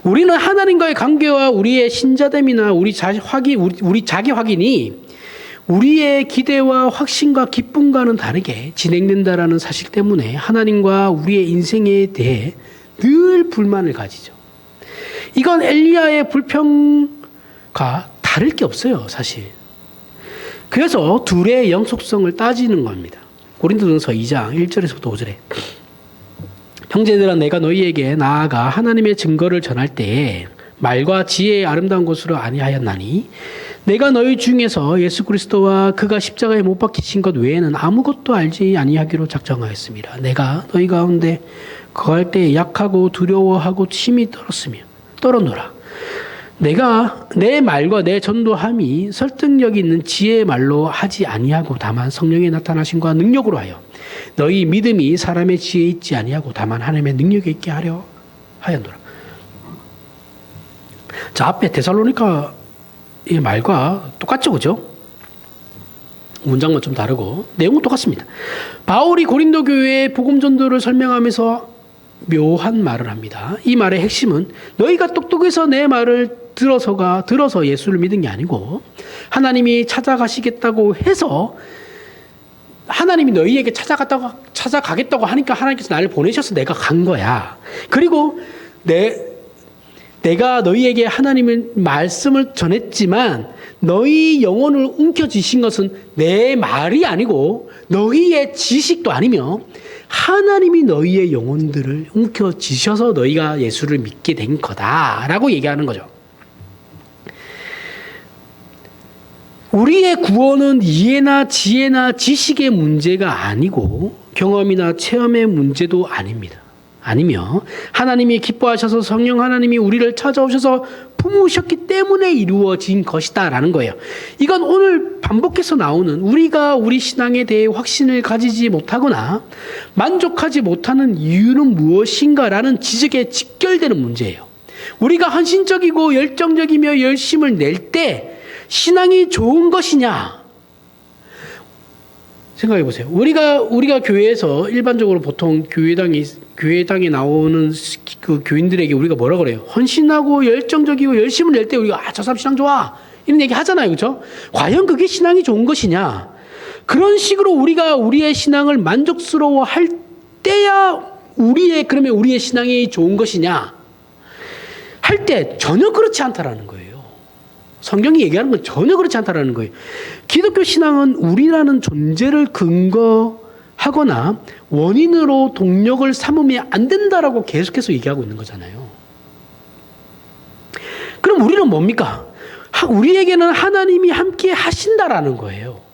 우리는 하나님과의 관계와 우리의 신자됨이나 우리 자기 확인이 우리의 기대와 확신과 기쁨과는 다르게 진행된다라는 사실 때문에 하나님과 우리의 인생에 대해 늘 불만을 가지죠. 이건 엘리야의 불평과 다를 게 없어요, 사실. 그래서 둘의 영속성을 따지는 겁니다. 고린도전서 2장 1절에서부터 5절에 형제들아 내가 너희에게 나아가 하나님의 증거를 전할 때에 말과 지혜의 아름다운 것으로 아니하였나니 내가 너희 중에서 예수 그리스도와 그가 십자가에 못 박히신 것 외에는 아무것도 알지 아니하기로 작정하였습니다. 내가 너희 가운데 거할 때 약하고 두려워하고 힘이 떨었노라. 내가 내 말과 내 전도함이 설득력 있는 지혜의 말로 하지 아니하고 다만 성령의 나타나심과 능력으로 하여 너희 믿음이 사람의 지혜에 있지 아니하고 다만 하나님의 능력에 있게 하려 하였노라. 자, 앞에 데살로니가의 말과 똑같죠, 그죠? 문장만 좀 다르고 내용은 똑같습니다. 바울이 고린도 교회의 복음 전도를 설명하면서 묘한 말을 합니다. 이 말의 핵심은 너희가 똑똑해서 내 말을 들어서 예수를 믿은 게 아니고 하나님이 찾아가시겠다고 해서 하나님이 너희에게 찾아가겠다고 하니까 하나님께서 나를 보내셔서 내가 간 거야. 그리고 내가 너희에게 하나님의 말씀을 전했지만 너희 영혼을 움켜쥐신 것은 내 말이 아니고 너희의 지식도 아니며 하나님이 너희의 영혼들을 움켜쥐셔서 너희가 예수를 믿게 된 거다라고 얘기하는 거죠. 우리의 구원은 이해나 지혜나 지식의 문제가 아니고 경험이나 체험의 문제도 아닙니다. 아니며 하나님이 기뻐하셔서 성령 하나님이 우리를 찾아오셔서 품으셨기 때문에 이루어진 것이다라는 거예요. 이건 오늘 반복해서 나오는 우리가 우리 신앙에 대해 확신을 가지지 못하거나 만족하지 못하는 이유는 무엇인가라는 지적에 직결되는 문제예요. 우리가 헌신적이고 열정적이며 열심을 낼 때 신앙이 좋은 것이냐? 생각해 보세요. 우리가 교회에서 일반적으로 보통 교회당에 나오는 그 교인들에게 우리가 뭐라 그래요? 헌신하고 열정적이고 열심을 낼 때 우리가 저 사람 신앙 좋아 이런 얘기 하잖아요, 그렇죠? 과연 그게 신앙이 좋은 것이냐? 그런 식으로 우리가 우리의 신앙을 만족스러워할 때야 그러면 우리의 신앙이 좋은 것이냐? 할 때 전혀 그렇지 않다라는 거예요. 성경이 얘기하는 건 전혀 그렇지 않다라는 거예요. 기독교 신앙은 우리라는 존재를 근거하거나 원인으로 동력을 삼으면 안 된다라고 계속해서 얘기하고 있는 거잖아요. 그럼 우리는 뭡니까? 우리에게는 하나님이 함께 하신다라는 거예요.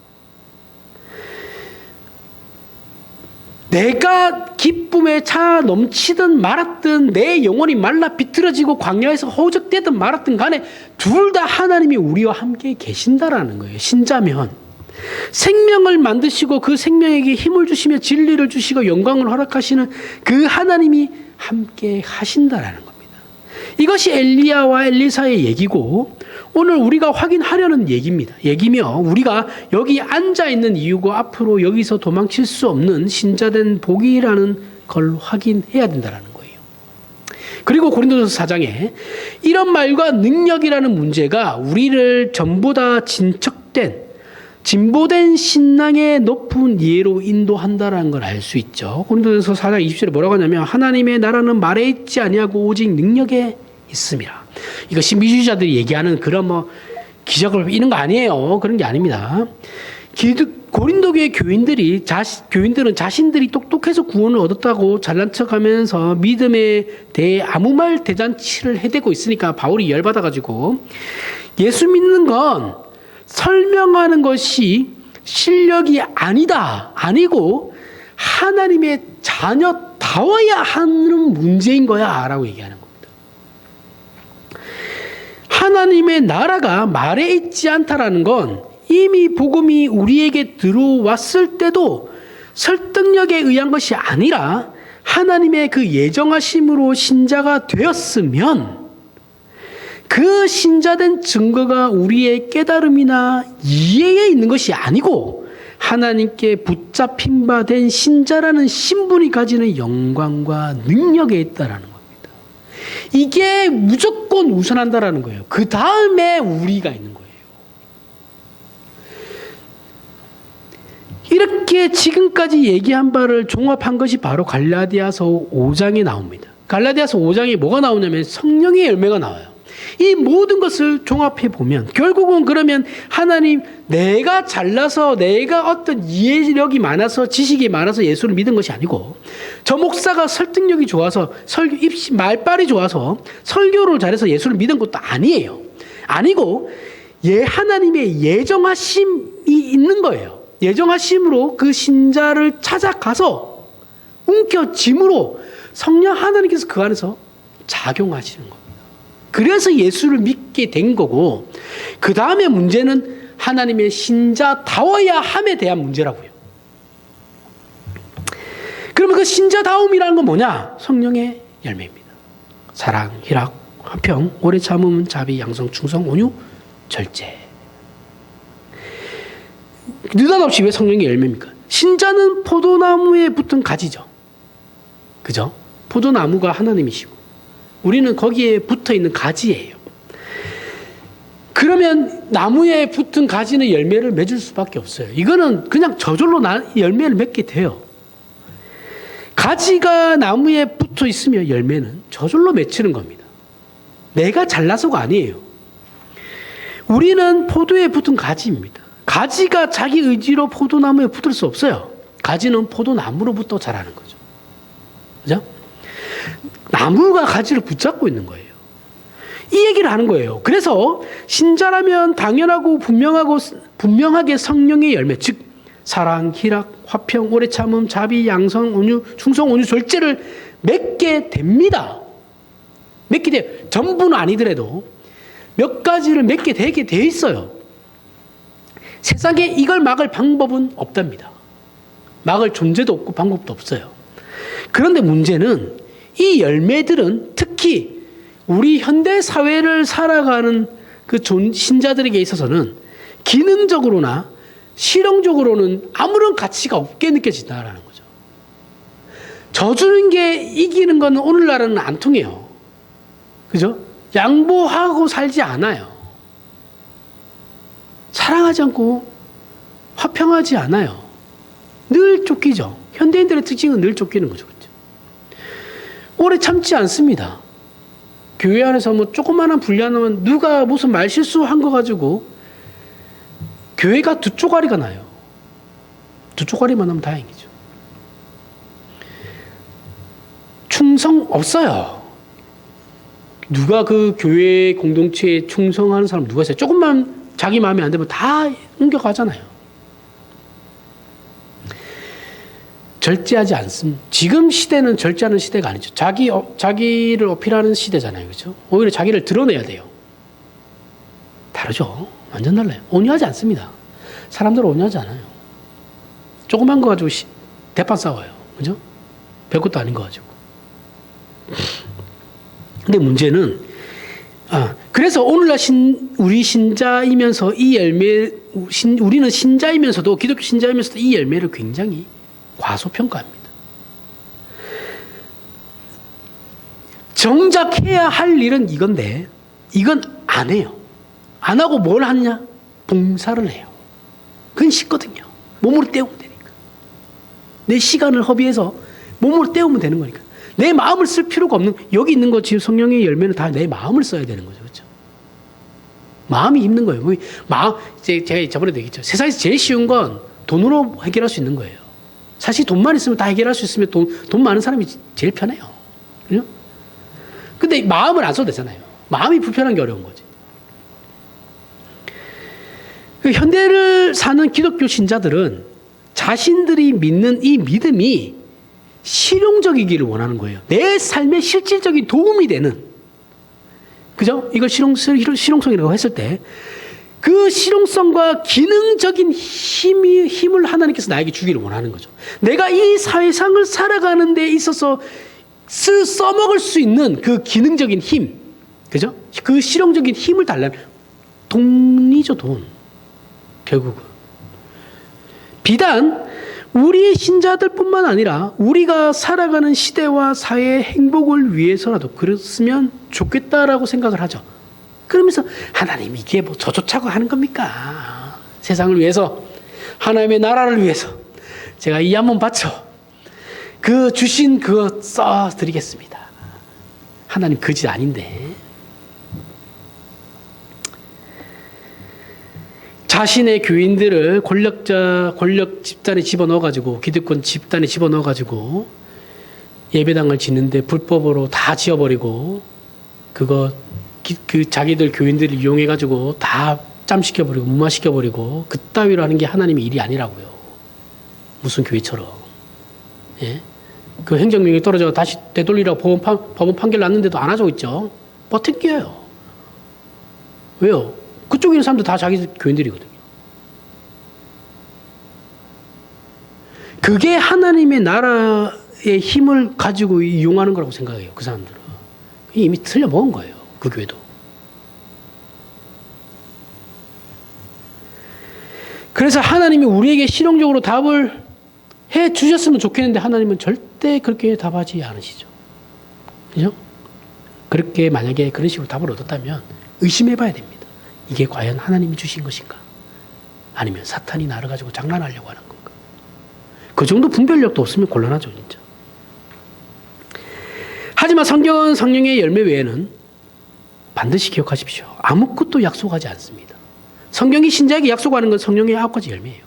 내가 기쁨에 차 넘치든 말았든 내 영혼이 말라 비틀어지고 광야에서 허우적대든 말았든 간에 둘 다 하나님이 우리와 함께 계신다라는 거예요. 신자면 생명을 만드시고 그 생명에게 힘을 주시며 진리를 주시고 영광을 허락하시는 그 하나님이 함께 하신다라는 겁니다. 이것이 엘리야와 엘리사의 얘기고 오늘 우리가 확인하려는 얘기며 우리가 여기 앉아있는 이유고 앞으로 여기서 도망칠 수 없는 신자된 복이라는 걸 확인해야 된다는 거예요. 그리고 고린도전서 4장에 이런 말과 능력이라는 문제가 우리를 전보다 진보된 신앙의 높은 이해로 인도한다는 걸 알 수 있죠. 고린도전서 4장 20절에 뭐라고 하냐면 하나님의 나라는 말에 있지 아니하고 오직 능력에 있습니다. 이거 신비주의자들이 얘기하는 그런 기적을 이런 거 아니에요. 그런 게 아닙니다. 고린도교의 교인들은 자신들이 똑똑해서 구원을 얻었다고 잘난 척하면서 믿음에 대해 아무 말 대잔치를 해대고 있으니까 바울이 열받아가지고 예수 믿는 건 설명하는 것이 실력이 아니고 하나님의 자녀다워야 하는 문제인 거야 라고 얘기하는 겁니다. 하나님의 나라가 말에 있지 않다라는 건 이미 복음이 우리에게 들어왔을 때도 설득력에 의한 것이 아니라 하나님의 그 예정하심으로 신자가 되었으면 그 신자된 증거가 우리의 깨달음이나 이해에 있는 것이 아니고 하나님께 붙잡힌 바 된 신자라는 신분이 가지는 영광과 능력에 있다라는 겁니다. 이게 무조건 우선한다라는 거예요. 그 다음에 우리가 있는 거예요. 이렇게 지금까지 얘기한 바를 종합한 것이 바로 갈라디아서 5장에 나옵니다. 갈라디아서 5장에 뭐가 나오냐면 성령의 열매가 나와요. 이 모든 것을 종합해 보면 결국은 그러면 하나님 내가 잘나서 내가 어떤 이해력이 많아서 지식이 많아서 예수를 믿은 것이 아니고 저 목사가 설득력이 좋아서 말빨이 좋아서 설교를 잘해서 예수를 믿은 것도 아니에요. 아니고 하나님의 예정하심이 있는 거예요. 예정하심으로 그 신자를 찾아가서 움켜짐으로 성령 하나님께서 그 안에서 작용하시는 겁니다. 그래서 예수를 믿게 된 거고 그 다음에 문제는 하나님의 신자다워야 함에 대한 문제라고요. 그러면 그 신자다움이라는 건 뭐냐? 성령의 열매입니다. 사랑, 희락, 화평, 오래 참음, 자비, 양성, 충성, 온유, 절제. 느닷없이 왜 성령의 열매입니까? 신자는 포도나무에 붙은 가지죠. 그죠? 포도나무가 하나님이시고 우리는 거기에 붙어 있는 가지예요. 그러면 나무에 붙은 가지는 열매를 맺을 수밖에 없어요. 이거는 그냥 저절로 열매를 맺게 돼요. 가지가 나무에 붙어 있으면 열매는 저절로 맺히는 겁니다. 내가 잘나서가 아니에요. 우리는 포도에 붙은 가지입니다. 가지가 자기 의지로 포도나무에 붙을 수 없어요. 가지는 포도나무로부터 자라는 거죠. 그죠? 나무가 가지를 붙잡고 있는 거예요. 이 얘기를 하는 거예요. 그래서 신자라면 당연하고 분명하게 성령의 열매, 즉 사랑, 희락, 화평, 오래 참음, 자비, 양성, 온유, 충성, 온유, 절제를 맺게 됩니다. 맺게 돼요. 전부는 아니더라도 몇 가지를 맺게 되게 돼 있어요. 세상에 이걸 막을 방법은 없답니다. 막을 존재도 없고 방법도 없어요. 그런데 문제는 이 열매들은 특히 우리 현대 사회를 살아가는 그 신자들에게 있어서는 기능적으로나 실용적으로는 아무런 가치가 없게 느껴진다라는 거죠. 져주는 게 이기는 건 오늘날은 안 통해요. 그죠? 양보하고 살지 않아요. 사랑하지 않고 화평하지 않아요. 늘 쫓기죠. 현대인들의 특징은 늘 쫓기는 거죠. 그렇죠? 오래 참지 않습니다. 교회 안에서 뭐 조그마한 분량하면 누가 무슨 말 실수한 거 가지고 교회가 두 쪼가리가 나요. 두 쪼가리만 하면 다행이죠. 충성 없어요. 누가 그 교회 공동체에 충성하는 사람 누가 있어요? 조금만 자기 마음에 안 들면 다 옮겨가잖아요. 절제하지 않습니다. 지금 시대는 절제하는 시대가 아니죠. 자기를 어필하는 시대잖아요. 그렇죠? 오히려 자기를 드러내야 돼요. 다르죠. 완전 달라요. 온유하지 않습니다. 사람들은 온유하지 않아요. 조그만 거 가지고 대판 싸워요. 그죠? 별것도 아닌 거 가지고. 근데 문제는, 그래서 오늘날 우리 신자이면서 이 우리는 신자이면서도, 기독교 신자이면서도 이 열매를 굉장히 과소평가합니다. 정작 해야 할 일은 이건데, 이건 안 해요. 안 하고 뭘 하느냐? 봉사를 해요. 그건 쉽거든요. 몸으로 때우면 되니까. 내 시간을 허비해서 몸으로 때우면 되는 거니까. 내 마음을 쓸 필요가 없는, 여기 있는 거 지금 성령의 열매는 다 내 마음을 써야 되는 거죠. 그렇죠? 마음이 힘든 거예요. 제가 저번에도 얘기했죠. 세상에서 제일 쉬운 건 돈으로 해결할 수 있는 거예요. 사실 돈만 있으면 다 해결할 수 있으면 돈 많은 사람이 제일 편해요. 그죠? 근데 마음을 안 써도 되잖아요. 마음이 불편한 게 어려운 거지. 현대를 사는 기독교 신자들은 자신들이 믿는 이 믿음이 실용적이기를 원하는 거예요. 내 삶에 실질적인 도움이 되는. 그죠? 이걸 실용성이라고 했을 때 그 실용성과 기능적인 힘을 하나님께서 나에게 주기를 원하는 거죠. 내가 이 사회상을 살아가는 데 있어서 써먹을 수 있는 그 기능적인 힘. 그죠? 그 실용적인 힘을 달라는 돈이죠, 돈. 결국은. 비단 우리의 신자들뿐만 아니라 우리가 살아가는 시대와 사회의 행복을 위해서라도 그랬으면 좋겠다라고 생각을 하죠. 그러면서 하나님 이게 뭐 저조차고 하는 겁니까? 세상을 위해서, 하나님의 나라를 위해서 제가 이 한번 바쳐 그 주신 그거 써드리겠습니다. 하나님 그 짓 아닌데. 자신의 교인들을 권력 집단에 집어넣어가지고, 기득권 집단에 집어넣어가지고 예배당을 짓는데 불법으로 다 지어버리고, 그 자기들 교인들을 이용해가지고 다 짬시켜버리고 무마시켜버리고, 그따위로 하는 게 하나님의 일이 아니라고요. 무슨 교회처럼. 예? 그 행정명이 떨어져 다시 되돌리라고 법원 판결 났는데도 안 하고 있죠. 버티겨요. 왜요? 그쪽에 있는 사람들 다 자기 교인들이거든요. 그게 하나님의 나라의 힘을 가지고 이용하는 거라고 생각해요. 그 사람들은. 이미 틀려먹은 거예요. 그 교회도. 그래서 하나님이 우리에게 실용적으로 답을 해 주셨으면 좋겠는데 하나님은 절대 그렇게 답하지 않으시죠. 그죠? 그렇게 만약에 그런 식으로 답을 얻었다면 의심해 봐야 됩니다. 이게 과연 하나님이 주신 것인가? 아니면 사탄이 나를 가지고 장난하려고 하는 건가? 그 정도 분별력도 없으면 곤란하죠, 진짜. 하지만 성경은 성령의 열매 외에는 반드시 기억하십시오. 아무것도 약속하지 않습니다. 성경이 신자에게 약속하는 건 성령의 9가지 열매예요.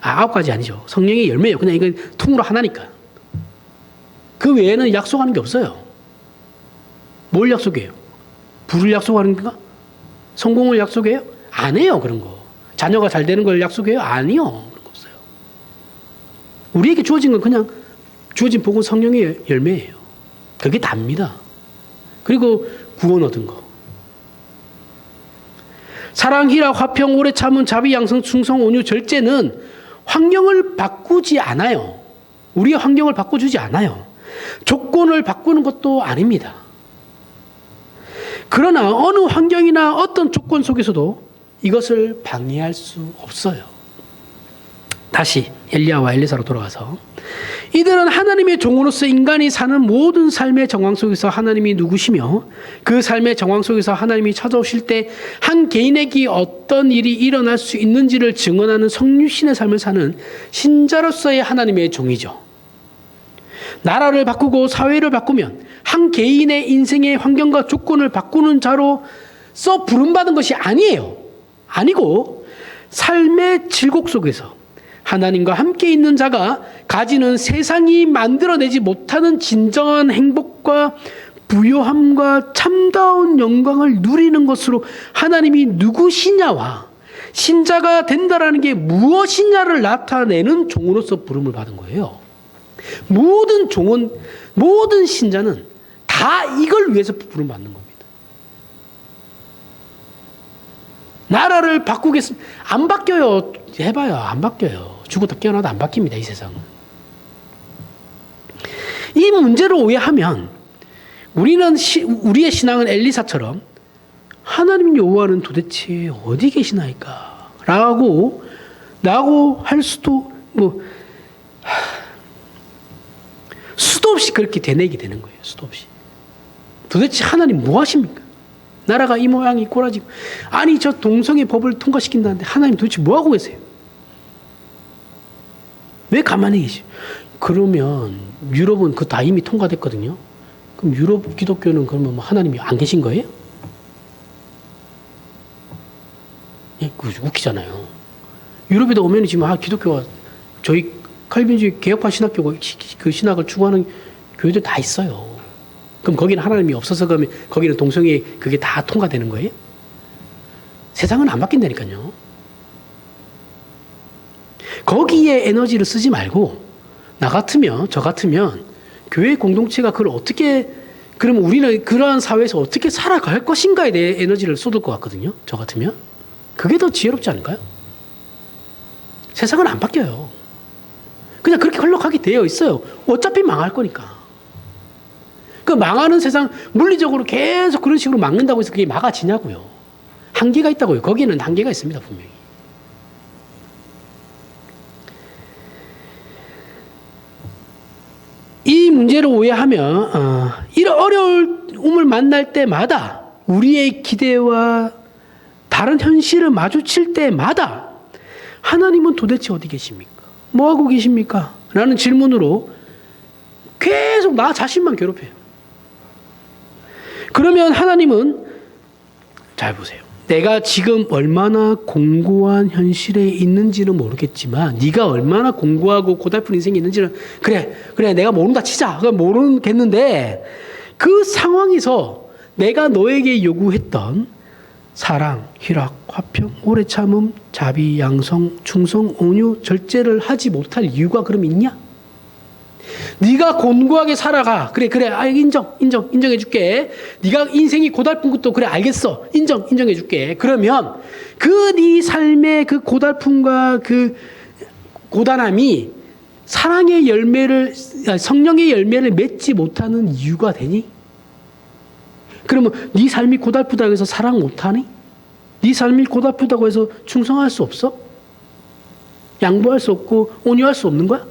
9가지 아니죠. 성령의 열매예요. 그냥 이건 통으로 하나니까. 그 외에는 약속하는 게 없어요. 뭘 약속해요? 부를 약속하는 건가? 성공을 약속해요? 안 해요, 그런 거. 자녀가 잘 되는 걸 약속해요? 아니요. 그런 거 없어요. 우리에게 주어진 건 그냥 주어진 복은 성령의 열매예요. 그게 답니다. 그리고 구원 얻은 거. 사랑, 희락, 화평, 오래 참음, 자비, 양성, 충성, 온유, 절제는 환경을 바꾸지 않아요. 우리의 환경을 바꿔주지 않아요. 조건을 바꾸는 것도 아닙니다. 그러나 어느 환경이나 어떤 조건 속에서도 이것을 방해할 수 없어요. 다시 엘리야와 엘리사로 돌아가서 이들은 하나님의 종으로서 인간이 사는 모든 삶의 정황 속에서 하나님이 누구시며 그 삶의 정황 속에서 하나님이 찾아오실 때 한 개인에게 어떤 일이 일어날 수 있는지를 증언하는 성육신의 삶을 사는 신자로서의 하나님의 종이죠. 나라를 바꾸고 사회를 바꾸면 한 개인의 인생의 환경과 조건을 바꾸는 자로서 부름받은 것이 아니에요. 아니고 삶의 질곡 속에서 하나님과 함께 있는 자가 가지는 세상이 만들어내지 못하는 진정한 행복과 부요함과 참다운 영광을 누리는 것으로 하나님이 누구시냐와 신자가 된다라는 게 무엇이냐를 나타내는 종으로서 부름을 받은 거예요. 모든 종은, 모든 신자는 다 이걸 위해서 부름받는 겁니다. 나라를 바꾸겠습니다. 안 바뀌어요. 해봐요. 안 바뀌어요. 죽었다 깨어나도 안 바뀝니다. 이 세상은. 이 문제를 오해하면 우리는 우리의 신앙은 엘리사처럼 하나님 여호와는 도대체 어디 계시나이까? 라고 할 수도 수도 없이 그렇게 되뇌게 되는 거예요. 수도 없이. 도대체 하나님 뭐 하십니까? 나라가 이 모양이 꼬라지고 아니 저 동성애 법을 통과시킨다는데 하나님 도대체 뭐 하고 계세요? 왜 가만히 계시죠? 그러면 유럽은 그 다 이미 통과됐거든요. 그럼 유럽 기독교는 그러면 뭐 하나님이 안 계신 거예요? 예, 그거 웃기잖아요. 유럽에도 오면 지금 기독교가 저희 칼빈주의 개혁파 신학교가 그 신학을 추구하는 교회들 다 있어요. 그럼 거기는 하나님이 없어서 그러면 거기는 동성애 그게 다 통과되는 거예요? 세상은 안 바뀐다니까요. 거기에 에너지를 쓰지 말고 나 같으면 저 같으면 교회 공동체가 그걸 어떻게 그러면 우리는 그러한 사회에서 어떻게 살아갈 것인가에 대해 에너지를 쏟을 것 같거든요. 저 같으면 그게 더 지혜롭지 않을까요? 세상은 안 바뀌어요. 그냥 그렇게 흘러가게 되어 있어요. 어차피 망할 거니까. 그 망하는 세상 물리적으로 계속 그런 식으로 막는다고 해서 그게 막아지냐고요. 한계가 있다고요. 거기에는 한계가 있습니다. 분명히. 이 문제를 오해하면 이런 어려움을 만날 때마다 우리의 기대와 다른 현실을 마주칠 때마다 하나님은 도대체 어디 계십니까? 뭐 하고 계십니까? 라는 질문으로 계속 나 자신만 괴롭혀요. 그러면 하나님은 잘 보세요. 내가 지금 얼마나 공고한 현실에 있는지는 모르겠지만 네가 얼마나 공고하고 고달픈 인생이 있는지는 그래 내가 모른다 치자. 그건 모르겠는데 그 상황에서 내가 너에게 요구했던 사랑, 희락, 화평, 오래 참음, 자비, 양성, 충성, 온유, 절제를 하지 못할 이유가 그럼 있냐? 네가 곤고하게 살아가. 그래 인정해줄게. 네가 인생이 고달픈 것도 그래 알겠어. 인정해줄게. 그러면 그 네 삶의 그 고달픔과 그 고단함이 사랑의 열매를 성령의 열매를 맺지 못하는 이유가 되니? 그러면 네 삶이 고달프다고 해서 사랑 못하니? 네 삶이 고달프다고 해서 충성할 수 없어? 양보할 수 없고 온유할 수 없는 거야?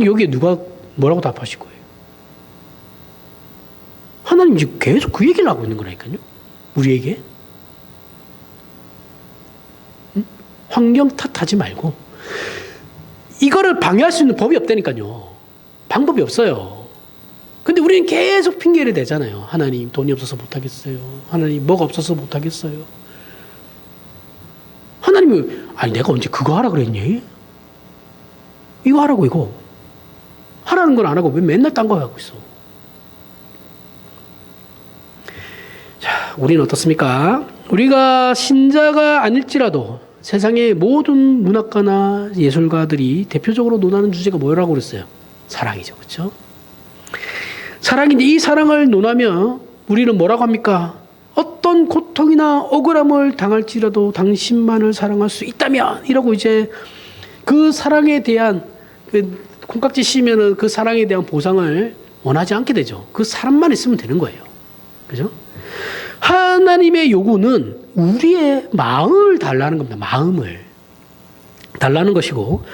여기에 누가 뭐라고 답하실 거예요? 하나님 지금 계속 그 얘기를 하고 있는 거라니까요. 우리에게. 환경 탓하지 말고 이거를 방해할 수 있는 법이 없다니까요. 방법이 없어요. 근데 우리는 계속 핑계를 대잖아요. 하나님 돈이 없어서 못하겠어요. 하나님 뭐가 없어서 못하겠어요. 하나님이 아니 내가 언제 그거 하라 그랬니? 이거 하라고 이거. 하라는 건 안 하고 왜 맨날 딴 거 하고 있어. 자, 우리는 어떻습니까? 우리가 신자가 아닐지라도 세상의 모든 문학가나 예술가들이 대표적으로 논하는 주제가 뭐라고 그랬어요? 사랑이죠. 그렇죠? 사랑인데 이 사랑을 논하며 우리는 뭐라고 합니까? 어떤 고통이나 억울함을 당할지라도 당신만을 사랑할 수 있다면 이러고 이제 그 사랑에 대한 콩깍지 씌면은 그 사랑에 대한 보상을 원하지 않게 되죠. 그 사람만 있으면 되는 거예요. 그죠? 하나님의 요구는 우리의 마음을 달라는 겁니다. 마음을 달라는 것이고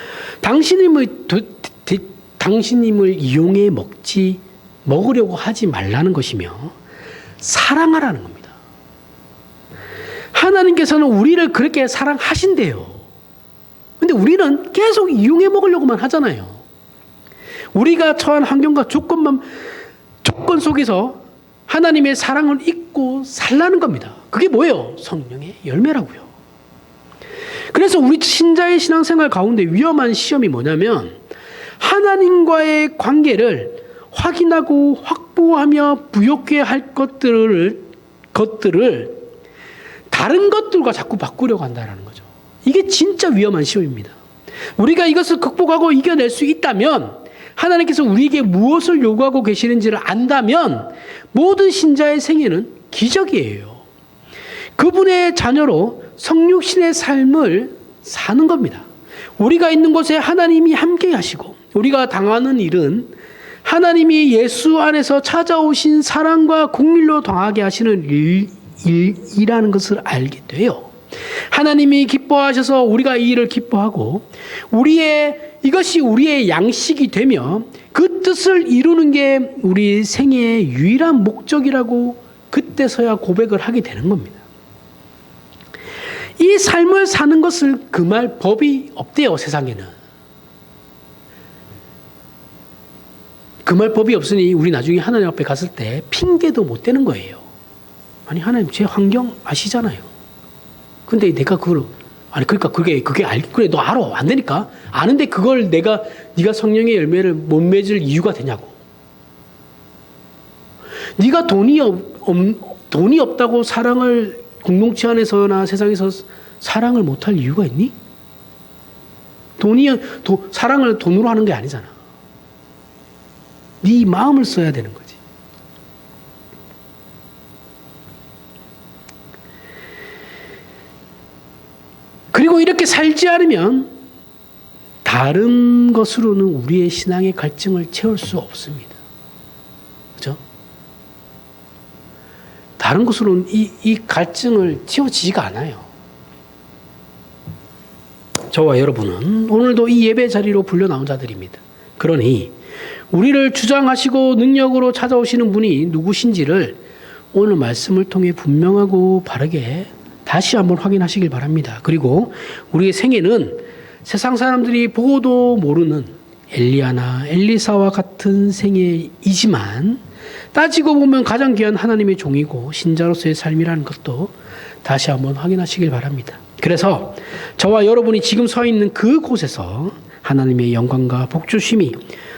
당신님을 이용해 먹으려고 하지 말라는 것이며 사랑하라는 겁니다. 하나님께서는 우리를 그렇게 사랑하신대요. 근데 우리는 계속 이용해 먹으려고만 하잖아요. 우리가 처한 환경과 조건 속에서 하나님의 사랑을 잊고 살라는 겁니다. 그게 뭐예요? 성령의 열매라고요. 그래서 우리 신자의 신앙생활 가운데 위험한 시험이 뭐냐면 하나님과의 관계를 확인하고 확보하며 부욕해 할 것들을 다른 것들과 자꾸 바꾸려고 한다는 거죠. 이게 진짜 위험한 시험입니다. 우리가 이것을 극복하고 이겨낼 수 있다면 하나님께서 우리에게 무엇을 요구하고 계시는지를 안다면 모든 신자의 생애는 기적이에요. 그분의 자녀로 성육신의 삶을 사는 겁니다. 우리가 있는 곳에 하나님이 함께 하시고 우리가 당하는 일은 하나님이 예수 안에서 찾아오신 사랑과 공일로 당하게 하시는 일이라는 것을 알게 돼요. 하나님이 기뻐하셔서 우리가 이 일을 기뻐하고 이것이 우리의 양식이 되며 그 뜻을 이루는 게 우리 생애의 유일한 목적이라고 그때서야 고백을 하게 되는 겁니다. 이 삶을 사는 것을 금할 법이 없대요, 세상에는. 금할 법이 없으니 우리 나중에 하나님 앞에 갔을 때 핑계도 못 대는 거예요. 아니 하나님 제 환경 아시잖아요. 근데 내가 그러니까 그게 그래 너 알아 안 되니까 아는데 그걸 네가 성령의 열매를 못 맺을 이유가 되냐고. 네가 돈이 없다고 사랑을 공동체 안에서나 세상에서 사랑을 못할 이유가 있니? 사랑을 돈으로 하는 게 아니잖아. 네 마음을 써야 되는 거지. 그리고 이렇게 살지 않으면 다른 것으로는 우리의 신앙의 갈증을 채울 수 없습니다. 그렇죠? 다른 것으로는 이 갈증을 채워지지가 않아요. 저와 여러분은 오늘도 이 예배 자리로 불려 나온 자들입니다. 그러니 우리를 주장하시고 능력으로 찾아오시는 분이 누구신지를 오늘 말씀을 통해 분명하고 바르게 다시 한번 확인하시길 바랍니다. 그리고 우리의 생애는 세상 사람들이 보고도 모르는 엘리야나 엘리사와 같은 생애이지만 따지고 보면 가장 귀한 하나님의 종이고 신자로서의 삶이라는 것도 다시 한번 확인하시길 바랍니다. 그래서 저와 여러분이 지금 서 있는 그곳에서 하나님의 영광과 복주심이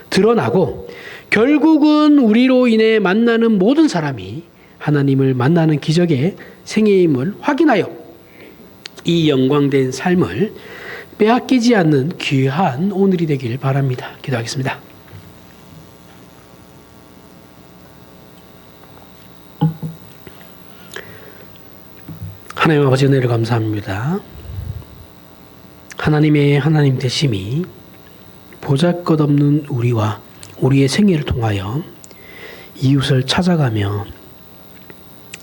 드러나고 결국은 우리로 인해 만나는 모든 사람이 하나님을 만나는 기적의 생애임을 확인하여 이 영광된 삶을 빼앗기지 않는 귀한 오늘이 되길 바랍니다. 기도하겠습니다. 하나님 아버지 은혜를 감사합니다. 하나님의 하나님 되심이 보잘것없는 우리와 우리의 생애를 통하여 이웃을 찾아가며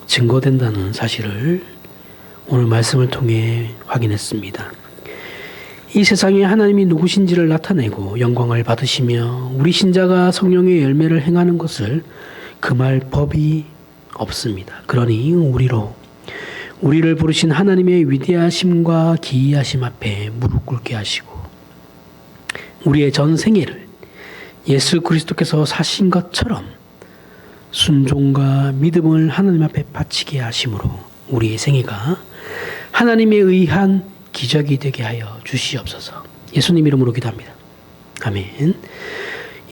증거된다는 사실을 오늘 말씀을 통해 확인했습니다. 이 세상에 하나님이 누구신지를 나타내고 영광을 받으시며 우리 신자가 성령의 열매를 행하는 것을 금할 법이 없습니다. 그러니 우리를 부르신 하나님의 위대하심과 기이하심 앞에 무릎 꿇게 하시고 우리의 전 생애를 예수 그리스도께서 사신 것처럼 순종과 믿음을 하나님 앞에 바치게 하심으로 우리의 생애가 하나님에 의한 기적이 되게 하여 주시옵소서. 예수님 이름으로 기도합니다. 아멘.